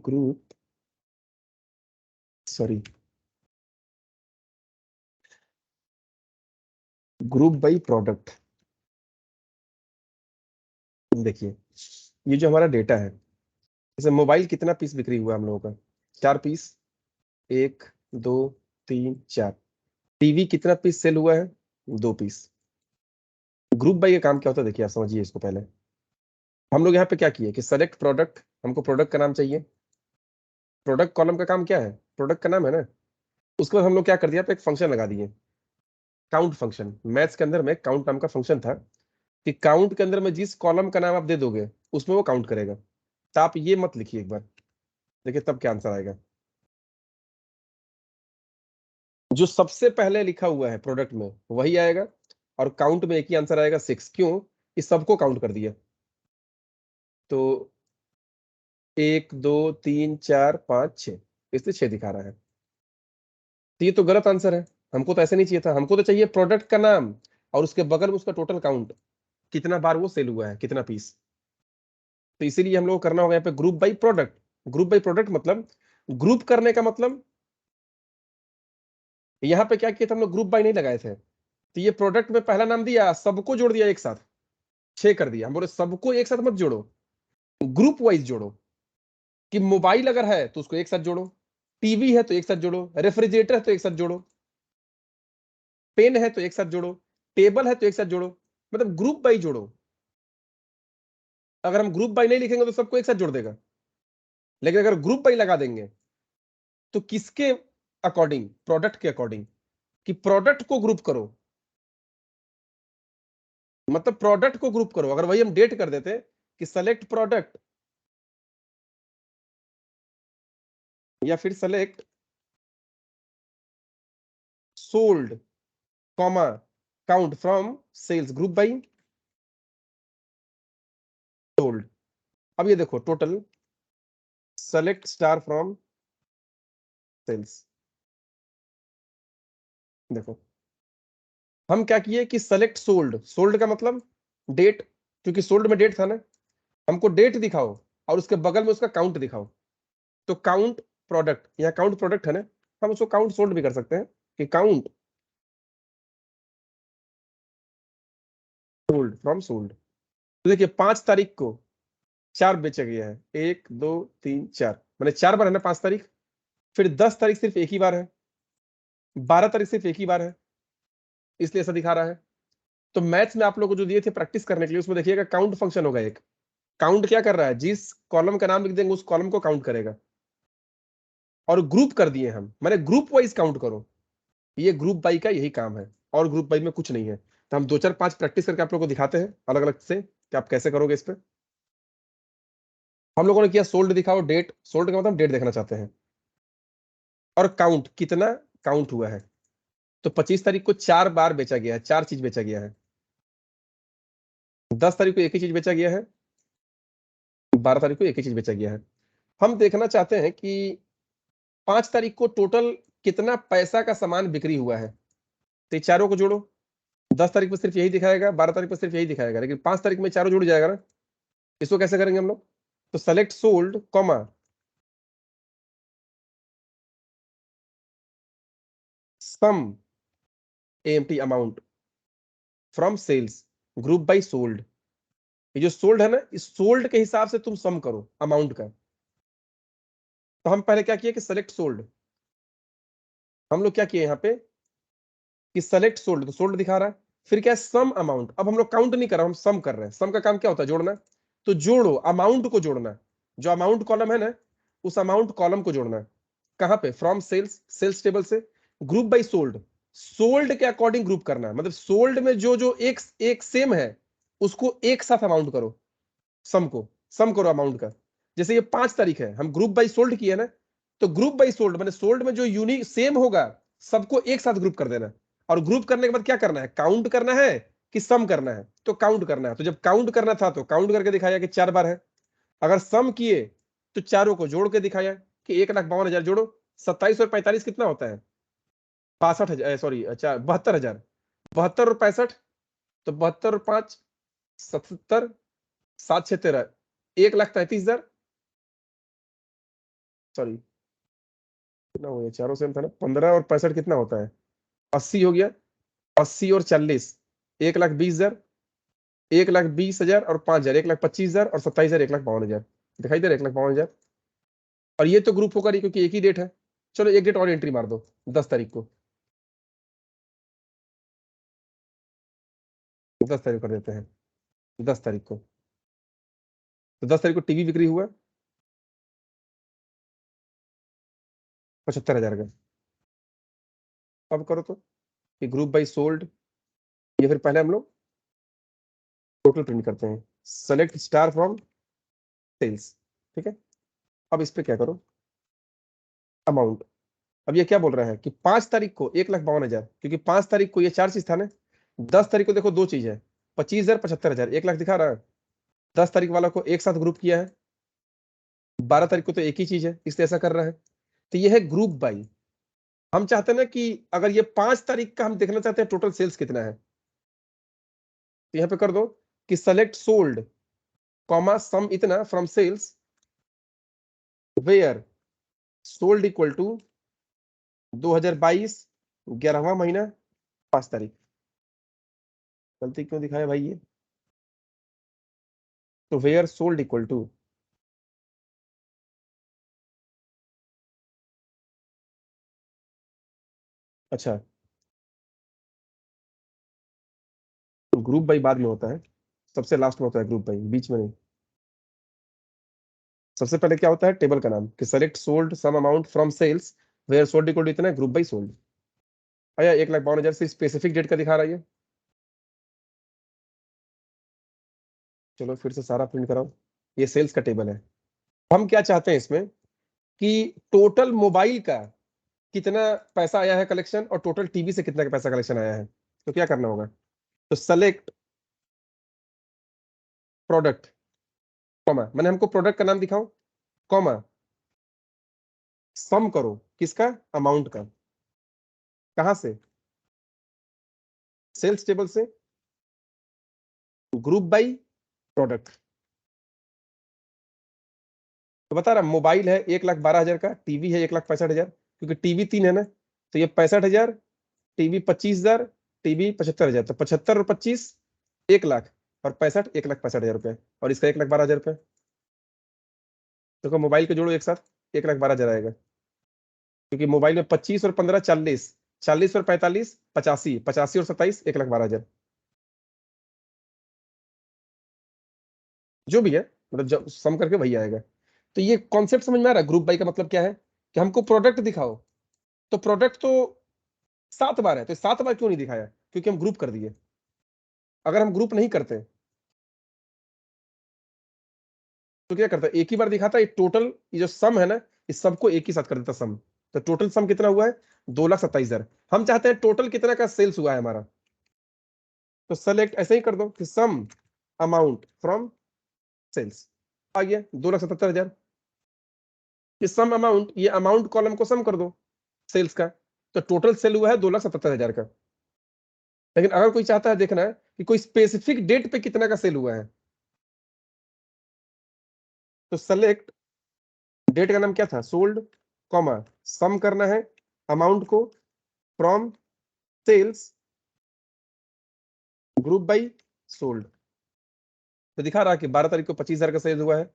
group, sorry group by product. देखिए ये जो हमारा डेटा है, जैसे मोबाइल कितना पीस बिक्री हुआ हम लोगों का, 4 पीस, 1 2 3 4। टीवी कितना पीस सेल हुआ है, 2 पीस। ग्रुप बाई का काम क्या होता है, देखिए आप समझिए इसको पहले। हम लोग यहाँ पे क्या किए कि सेलेक्ट प्रोडक्ट, हमको प्रोडक्ट का नाम चाहिए, प्रोडक्ट कॉलम का काम क्या है, प्रोडक्ट का नाम है ना। उसके बाद हम लोग क्या कर दिया, पे एक फंक्शन लगा दिए, काउंट फंक्शन। मैथ्स के अंदर में काउंट नाम का फंक्शन था कि काउंट के अंदर में जिस कॉलम का नाम आप दे दोगे उसमें वो काउंट करेगा। तो आप ये मत लिखिए एक बार, देखिए तब क्या आंसर आएगा। जो सबसे पहले लिखा हुआ है प्रोडक्ट में वही आएगा, और काउंट में एक ही आंसर आएगा 6, क्यों, इस सबको काउंट कर दिया। तो 1 2 3 4 5 6, इसलिए 6 दिखा रहा है। तो ये तो गलत आंसर है, हमको तो ऐसे नहीं चाहिए था, हमको तो चाहिए प्रोडक्ट का नाम और उसके बगल में उसका टोटल काउंट, कितना बार वो सेल हुआ है, कितना पीस। तो इसीलिए हम लोग को करना होगा यहाँ पे group by product. Group by product मतलब ग्रुप करने का मतलब, यहाँ पे क्या किया था हम लोग, ग्रुप बाई नहीं लगाए थे, तो ये प्रोडक्ट में पहला नाम दिया, सबको जोड़ दिया एक साथ, 6 कर दिया। हम बोले सबको एक साथ मत जोड़ो, ग्रुप वाइज जोड़ो, कि मोबाइल अगर है तो उसको एक साथ जोड़ो, टीवी है तो एक साथ जोड़ो, रेफ्रिजरेटर है तो एक साथ जोड़ो, पेन है तो एक साथ जोड़ो, टेबल है तो एक साथ जोड़ो, मतलब ग्रुप बाई जोड़ो। अगर हम ग्रुप बाई नहीं लिखेंगे तो सबको एक साथ जोड़ देगा, लेकिन अगर ग्रुप बाई लगा देंगे तो किसके अकॉर्डिंग, प्रोडक्ट के अकॉर्डिंग, कि प्रोडक्ट को ग्रुप करो, मतलब प्रोडक्ट को ग्रुप करो। अगर वही हम डेट कर देते कि सेलेक्ट प्रोडक्ट, या फिर select sold comma count from sales, group by sold. अब ये देखो total select star from sales, देखो हम क्या किए कि सेलेक्ट सोल्ड, सोल्ड का मतलब डेट, क्योंकि सोल्ड में डेट था ना, हमको डेट दिखाओ और उसके बगल में उसका काउंट दिखाओ। तो काउंट प्रोडक्ट, यहाँ काउंट प्रोडक्ट है ना, हम उसको काउंट सोल्ड भी कर सकते हैं कि काउंट सोल्ड फ्रॉम सोल्ड। तो देखिए 5 तारीख को 4 बेचा गया है, 1 2 3 4, मैंने 4 बार है ना 5 तारीख, फिर 10 तारीख सिर्फ एक ही बार है, 12 तारीख सिर्फ एक ही बार है, इसलिए ऐसा दिखा रहा है। तो मैथ्स में आप लोगों को जो दिए थे प्रैक्टिस करने के लिए, उसमें देखिएगा काउंट फंक्शन होगा एक, काउंट क्या कर रहा है, जिस कॉलम का नाम लिख देंगे उस कॉलम को काउंट करेगा। और ग्रुप कर दिए हम, मैंने ग्रुप वाइज काउंट करो, ये ग्रुप बाई का यही काम है, और ग्रुप बाई में कुछ नहीं है। तो हम 2 4 5 प्रैक्टिस करके आप लोगों को दिखाते हैं अलग अलग से कि आप कैसे करोगे इस पे। हम लोगों ने किया सोल्ड दिखाओ डेट, सोल्ड का मतलब डेट देखना चाहते हैं, और काउंट कितना काउंट हुआ है। तो 25 तारीख को 4 बार बेचा गया है, 4 चीज बेचा गया है। 10 तारीख को एक ही चीज बेचा गया है, 12 तारीख को एक ही चीज बेचा गया है। हम देखना चाहते हैं कि 5 तारीख को टोटल कितना पैसा का सामान बिक्री हुआ है, तो ये चारों को जोड़ो। 10 तारीख को सिर्फ यही दिखाएगा, 12 तारीख को सिर्फ यही दिखाएगा, लेकिन 5 तारीख में चारों जुड़ जाएगा ना। इसको कैसे करेंगे हम लोग, तो select sold comma sum AMT amount from sales group by sold. ये जो सोल्ड है ना, इस सोल्ड के हिसाब से तुम सम करो अमाउंट का। तो हम पहले क्या किए कि सेलेक्ट सोल्ड, हम लोग क्या किए यहाँ पे कि सेलेक्ट सोल्ड, तो सोल्ड दिखा रहा है, फिर क्या है सम अमाउंट। अब हम लोग काउंट नहीं कर रहे, हम सम कर रहे हैं। सम का काम क्या होता है, जोड़ना। तो जोड़ो, अमाउंट को जोड़ना, जो अमाउंट कॉलम है ना, उस अमाउंट कॉलम को जोड़ना है। कहां पे, फ्रॉम सेल्स, सेल्स टेबल से। ग्रुप बाई सोल्ड, सोल्ड के अकॉर्डिंग ग्रुप करना है, मतलब सोल्ड में जो जो एक एक सेम है उसको एक साथ अमाउंट करो, सम को सम करो अमाउंट का। जैसे ये 5 तारीख है, हम ग्रुप बाई सोल्ड किए ना, तो ग्रुप बाई सोल्ड मैंने सोल्ड में जो यूनिक सेम होगा सबको एक साथ ग्रुप कर देना। और ग्रुप करने के बाद क्या करना है, काउंट करना है कि सम करना है, तो काउंट करना है। तो जब काउंट करना था तो काउंट करके दिखाया कि 4 बार है। अगर सम किए तो चारों को जोड़ के दिखाया कि 1,52,000 जोड़ो, 27 और 45 कितना होता है, 62,000, सॉरी अच्छा 72,000, 72 और 65, तो 72 और 5 77, 7 6 13, 1,33,000, सॉरी कितना हो गया, चारों सेम था ना, 15 और 65 कितना होता है, 80 हो गया। 80 और 40, 1,20,000, 1,20,000 और 5,000, 1,25,000 और 27,000, 1,52,000 दिखाई दे रहा है, 1,52,000। और ये तो ग्रुप होगा नहीं क्योंकि एक ही डेट है। चलो एक डेट और एंट्री मार दो, 10 तारीख को, 10 तारीख कर देते हैं, 10 तारीख को। तो 10 तारीख को टीवी बिक्री हुआ 75,000 का। अब करो तो कि ग्रुप बाई सोल्ड, या फिर पहले हम लोग टोटल प्रिंट करते हैं, सेलेक्ट स्टार फ्रॉम सेल्स, ठीक है। अब इस पे क्या करो, अमाउंट। अब ये क्या बोल रहा है कि 5 तारीख को 1,52,000, क्योंकि 5 तारीख को ये 4 चीज था ना। 10 तारीख को देखो 2 चीज है, 25,000 75,000, 1,00,000 दिखा रहा है। 10 तारीख वाला को एक साथ ग्रुप किया है, 12 तारीख को तो एक ही चीज है इसलिए ऐसा कर रहा है। तो ये है ग्रुप बाई। हम चाहते हैं ना कि अगर ये 5 तारीख का हम देखना चाहते हैं टोटल सेल्स कितना है, तो यहाँ पे कर दो कि सेलेक्ट सोल्ड कॉमा सम इतना from sales where sold equal to 2022 11वां महीना 5 तारीख। गलती क्यों दिखाया भाई ये? तो वेयर सोल्ड इक्वल टू, अच्छा ग्रुप बाई बाद में होता है, सबसे लास्ट में होता है ग्रुप बाई, बीच में नहीं। सबसे पहले क्या होता है टेबल का नाम कि select sold sum amount from sales where sold equal to इतना ग्रुप बाई सोल्ड। आया 1,52,000 से स्पेसिफिक डेट का दिखा रहा है ये। चलो फिर से सारा प्रिंट कराओ, ये सेल्स का टेबल है। हम क्या चाहते हैं इसमें कि टोटल मोबाइल का कितना पैसा आया है कलेक्शन और टोटल टीवी से कितना का पैसा कलेक्शन आया है। तो क्या करना होगा, तो सेलेक्ट प्रोडक्ट कॉमा, मैंने हमको प्रोडक्ट का नाम दिखाओ कॉमा सम करो किसका, अमाउंट का। कहां से, सेल्स टेबल से, ग्रुप बाई प्रोडक्ट। तो बता रहा मोबाइल है 1,12,000 का, टीवी है 1,65,000, क्योंकि टीवी 3 है ना, तो ये 65,000, टीवी 25,000, टीवी 75,000, तो 75 और 25 1 लाख, और 65 1,65,000 रुपए, और इसका 1,12,000 रुपए। तो मोबाइल के जोड़ो एक साथ 1,12,000 आएगा, क्योंकि मोबाइल में 25 और 15 40, 40 और 45 85, 85 और 27 1,12,000, जो भी है मतलब जब सम करके वही आएगा। तो ये कॉन्सेप्ट समझ में आ रहा है। ग्रुप बाई का मतलब क्या है कि हमको प्रोडक्ट दिखाओ, तो प्रोडक्ट तो 7 बार है, तो 7 बार क्यों नहीं दिखाया, क्योंकि हम ग्रुप कर दिए। अगर हम ग्रुप नहीं करते तो क्या करता, एक ही बार दिखाता, ये टोटल ये जो सम है ना, इस सबको एक ही साथ कर देता सम। तो टोटल सम कितना हुआ है 2,27,000। हम चाहते हैं टोटल कितना का सेल्स हुआ है हमारा, तो सेलेक्ट ऐसे ही कर दो कि सम अमाउंट फ्रॉम सेल्स आ गया 2,77,000। ये सम अमाउंट, ये अमाउंट कॉलम को सम कर दो सेल्स का, तो टोटल सेल हुआ है 2,77,000 का। लेकिन अगर कोई चाहता है देखना है कि कोई स्पेसिफिक डेट पे कितना का सेल हुआ है, तो सेलेक्ट डेट का नाम क्या था सोल्ड कॉमा सम करना है अमाउंट को from sales group by sold. तो दिखा रहा है कि 12 तारीख को 25,000 का सेल हुआ है,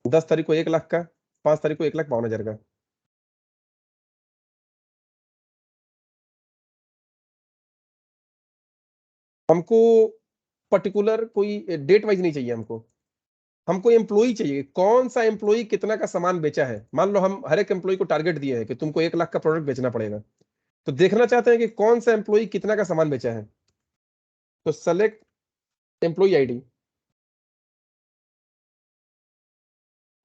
10 तारीख को 1 लाख का, 5 तारीख को 1,52,000 का। हमको पर्टिकुलर कोई डेट वाइज नहीं चाहिए, हमको एम्प्लॉई चाहिए, कौन सा एम्प्लॉई कितना का सामान बेचा है। मान लो हम हर एक एम्प्लॉई को टारगेट दिए है कि तुमको 1 लाख का प्रोडक्ट बेचना पड़ेगा, तो देखना चाहते हैं कि कौन सा एम्प्लॉई कितना का सामान बेचा है। तो select employee ID,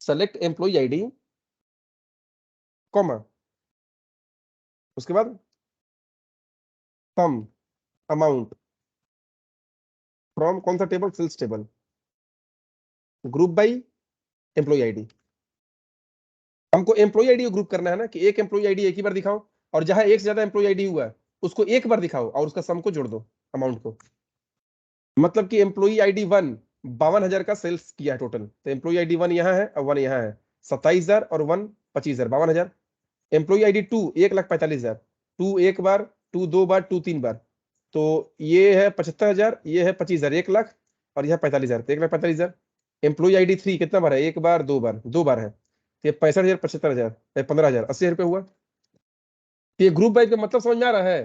select employee ID comma, उसके बाद सम अमाउंट फ्रॉम कौन सा table, sales table, group by employee ID. हमको एम्प्लॉई आईडी ग्रुप करना है ना, कि एक एम्प्लॉई आईडी एक ही बार दिखाओ, और जहां एक से ज्यादा एम्प्लॉई आईडी हुआ है उसको एक बार दिखाओ और उसका सम को जोड़ दो अमाउंट को। मतलब कि एम्प्लॉई आईडी 1 52,000 का सेल्स किया है टोटल, तो एम्प्लॉई आईडी 1 यहाँ है और 1 यहाँ है, 27,000 और 1 25,000 52,000। एम्प्लॉई आईडी 2 1,45,000, 2 एक बार, 2 2 बार, 2 3 बार, तो ये है 75,000, ये है 25,000, 1 लाख, और यह 45,000, 1,45,000। एम्प्लॉई आईडी 3 कितना बार है, एक बार, दो बार है, तो ये 65,000, 75,000, 15,000, 80,000 रुपये हुआ। तो ये ग्रुप बाई का मतलब समझ में आ रहा है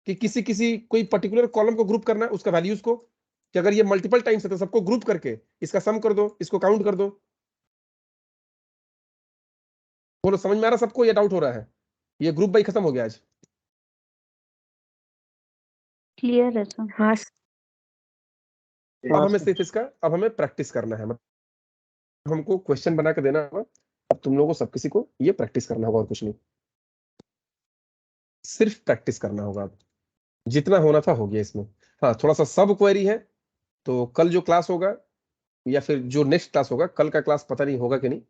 कि किसी किसी कोई पर्टिकुलर कॉलम को ग्रुप करना है, उसका वैल्यूज को, कि अगर ये मल्टीपल टाइम्स है तो सबको ग्रुप करके इसका सम कर दो, इसको काउंट कर दो। बोलो समझ में आ रहा सबको, ये डाउट हो रहा है? ये ग्रुप बाई खत्म हो गया आज। क्लियर है सर। हाँ अब हमें सिर्फ इसका, अब हमें प्रैक्टिस करना है, मतलब हमको क्वेश्चन बना के देना होगा। अब तुम लोगों को सब किसी को ये प्रैक्टिस करना होगा और कुछ नहीं, सिर्फ प्रैक्टिस करना होगा। अब जितना होना था हो गया इसमें। हाँ थोड़ा सा सब क्वेरी है, तो कल जो क्लास होगा या फिर जो नेक्स्ट क्लास होगा, कल का क्लास पता नहीं होगा कि नहीं,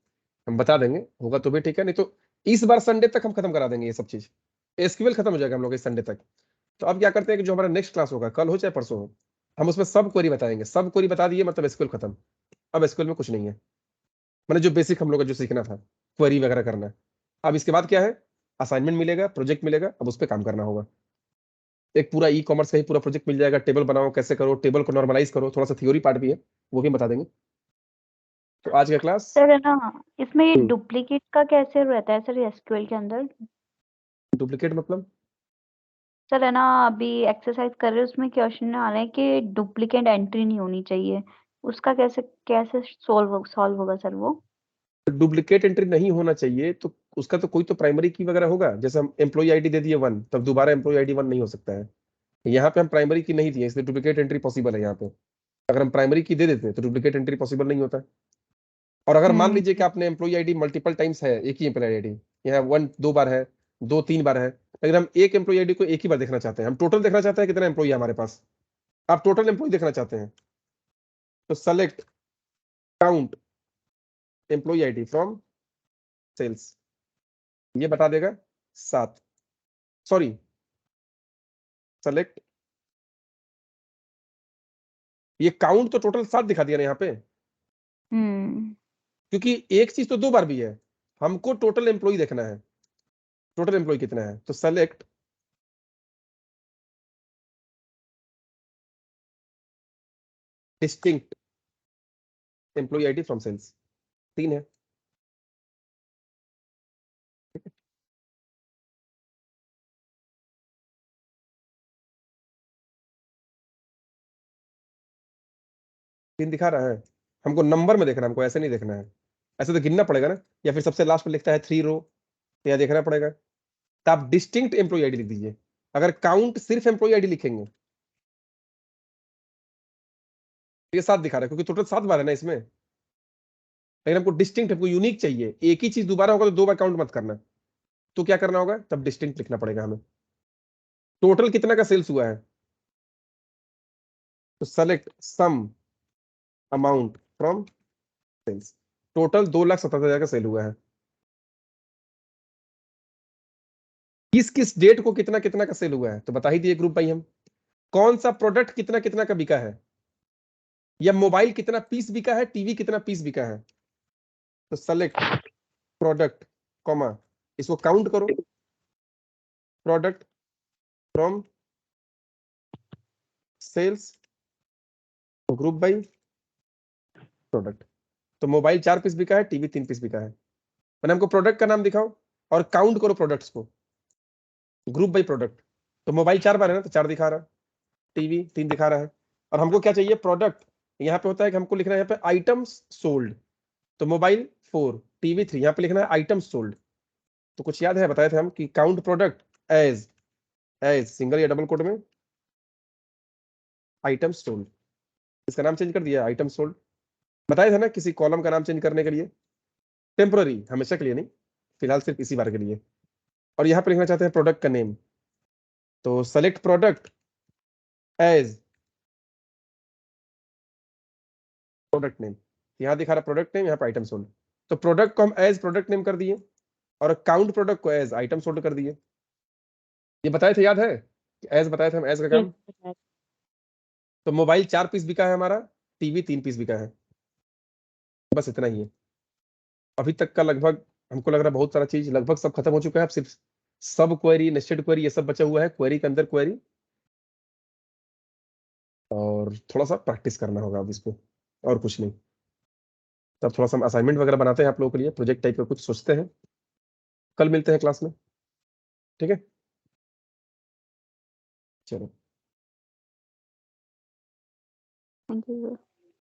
हम बता देंगे, होगा तो भी ठीक है, नहीं तो इस बार संडे तक हम खत्म करा देंगे ये सब चीज। एसक्यूएल खत्म हो जाएगा हम लोग इस संडे तक। तो अब क्या करते हैं कि जो हमारा नेक्स्ट क्लास होगा, कल हो चाहे परसों हो, हम उसमें सब क्वेरी बताएंगे, सब क्वेरी बता दिए मतलब एसक्यूएल खत्म। अब एसक्यूएल में कुछ नहीं है, मैंने जो बेसिक हम लोग का जो सीखना था, क्वेरी वगैरह करना है। अब इसके बाद क्या है, असाइनमेंट मिलेगा, प्रोजेक्ट मिलेगा, अब उस पर काम करना होगा। एक पूरा ई कॉमर्स का ही पूरा प्रोजेक्ट मिल जाएगा, टेबल बनाओ, कैसे करो, टेबल को नॉर्मलाइज करो, थोड़ा सा थ्योरी पार्ट भी है, वो भी बता देंगे। तो आज का क्लास सर है ना, इसमें ये डुप्लीकेट का कैसे रहता है सर एसक्यूएल के अंदर? डुप्लीकेट मतलब सर है ना, अभी एक्सरसाइज कर रहे हैं, उसमें क्वेश्चन आ रहे हैं कि डुप्लीकेट एंट्री नहीं होनी चाहिए, उसका कैसे कैसे सॉल्व होगा सर वो? डुप्लीकेट एंट्री नहीं होना चाहिए, तो उसका तो कोई तो प्राइमरी की वगैरह होगा। जैसे हम एम्प्लॉय आईडी दे दिए 1, तब दोबारा एम्प्लॉय आईडी 1 नहीं हो सकता है। यहाँ पे हम प्राइमरी की नहीं दिए, इसलिए डुप्लीकेट एंट्री पॉसिबल है यहाँ पे। अगर हम प्राइमरी की दे देते तो डुप्लीकेट एंट्री पॉसिबल नहीं होता। और अगर मान लीजिए कि आपने एम्प्लॉय आईडी मल्टीपल टाइम्स है, एक ही एम्प्लॉय आईडी यहाँ 1 2 बार है, 2 3 बार है, लेकिन हम एक एम्प्लॉय आईडी को एक ही बार देखना चाहते हैं, हम टोटल देखना चाहते हैं कितना एम्प्लॉय है हमारे पास, आप टोटल एम्प्लॉय देखना चाहते हैं, तो select count employee ID from sales, ये बता देगा 7, सॉरी सेलेक्ट, ये काउंट तो टोटल 7 दिखा दिया ना यहाँ पे, क्योंकि एक चीज तो 2 बार भी है, हमको टोटल एम्प्लॉय देखना है, टोटल एम्प्लॉय कितना है, तो select distinct employee ID from sales, 3 है। तीन दिखा रहा है, हमको नंबर में देखना है, हमको ऐसे नहीं देखना है, ऐसे तो गिनना पड़ेगा ना, या फिर सबसे लास्ट में लिखता है 3 रो, तो यह देखना पड़ेगा। तो आप डिस्टिंक्ट एम्प्लॉय आईडी लिख दीजिए। अगर काउंट सिर्फ एम्प्लॉय आईडी लिखेंगे तो ये 7 दिखा रहा है, क्योंकि टोटल 7 बार है ना इसमें, लेकिन हमको डिस्टिंक्ट, हमको यूनिक चाहिए, एक ही चीज दोबारा होगा तो 2 बार काउंट मत करना, तो क्या करना होगा, तब डिस्टिंक्ट लिखना पड़ेगा हमें। टोटल कितना का सेल्स हुआ है, तो select sum amount from sales, total 2,77,000 का सेल हुआ है। किस किस डेट को कितना कितना का सेल हुआ है, तो बता ही दिए ग्रुप भाई हम। कौन सा प्रोडक्ट कितना कितना का बिका है, या मोबाइल कितना पीस बिका है, टीवी कितना पीस बिका है, तो सेलेक्ट प्रोडक्ट कॉमा, इसको काउंट करो, product from sales, group by product. तो मोबाइल 4 पीस बिका है, टीवी 3 पीस बिका है, मैंने हमको प्रोडक्ट का नाम दिखाओ और काउंट करो प्रोडक्ट्स को, ग्रुप बाई प्रोडक्ट। तो मोबाइल 4 बार है ना, तो 4 दिखा रहा है, टीवी 3 दिखा रहा है, और हमको क्या चाहिए, प्रोडक्ट। यहाँ पे होता है कि हमको लिखना है यहाँ पे आइटम्स सोल्ड, तो मोबाइल 4 टीवी 3, यहाँ पे लिखना है आइटम्स सोल्ड। तो कुछ याद है, बताए थे हम कि count product as as single या डबल कोट में आइटम्स सोल्ड, इसका नाम चेंज कर दिया आइटम सोल्ड। बताया था ना किसी कॉलम का नाम चेंज करने के लिए, टेम्पररी, हमेशा के लिए नहीं, फिलहाल सिर्फ इसी बार के लिए। और यहाँ पे लिखना चाहते हैं प्रोडक्ट का नेम, तो select product as product name, यहाँ दिखा रहा प्रोडक्ट नेम, यहाँ पे आइटम सोल्ड, तो प्रोडक्ट को हम एज प्रोडक्ट नेम कर दिए और काउंट प्रोडक्ट को एज आइटम सोल्ड कर दिए। ये बताए थे, याद है एज बताए थे हम, एज का काम। तो मोबाइल 4 पीस बिका है हमारा, टीवी 3 पीस बिका है, बस इतना ही है। अभी तक का लगभग हमको लग रहा है बहुत सारा चीज लगभग सब खत्म हो चुका है, अब सिर्फ सब क्वेरी, नेस्टेड क्वेरी, ये सब बचा हुआ है, क्वेरी के अंदर क्वेरी, और थोड़ा सा प्रैक्टिस करना होगा अब इस पे, और कुछ नहीं। तब थोड़ा सा हम असाइनमेंट वगैरह बनाते हैं आप लोगों के लिए, प्रोजेक्ट टाइप का कुछ सोचते हैं, कल मिलते हैं क्लास में, ठीक है, चलो। Thank you.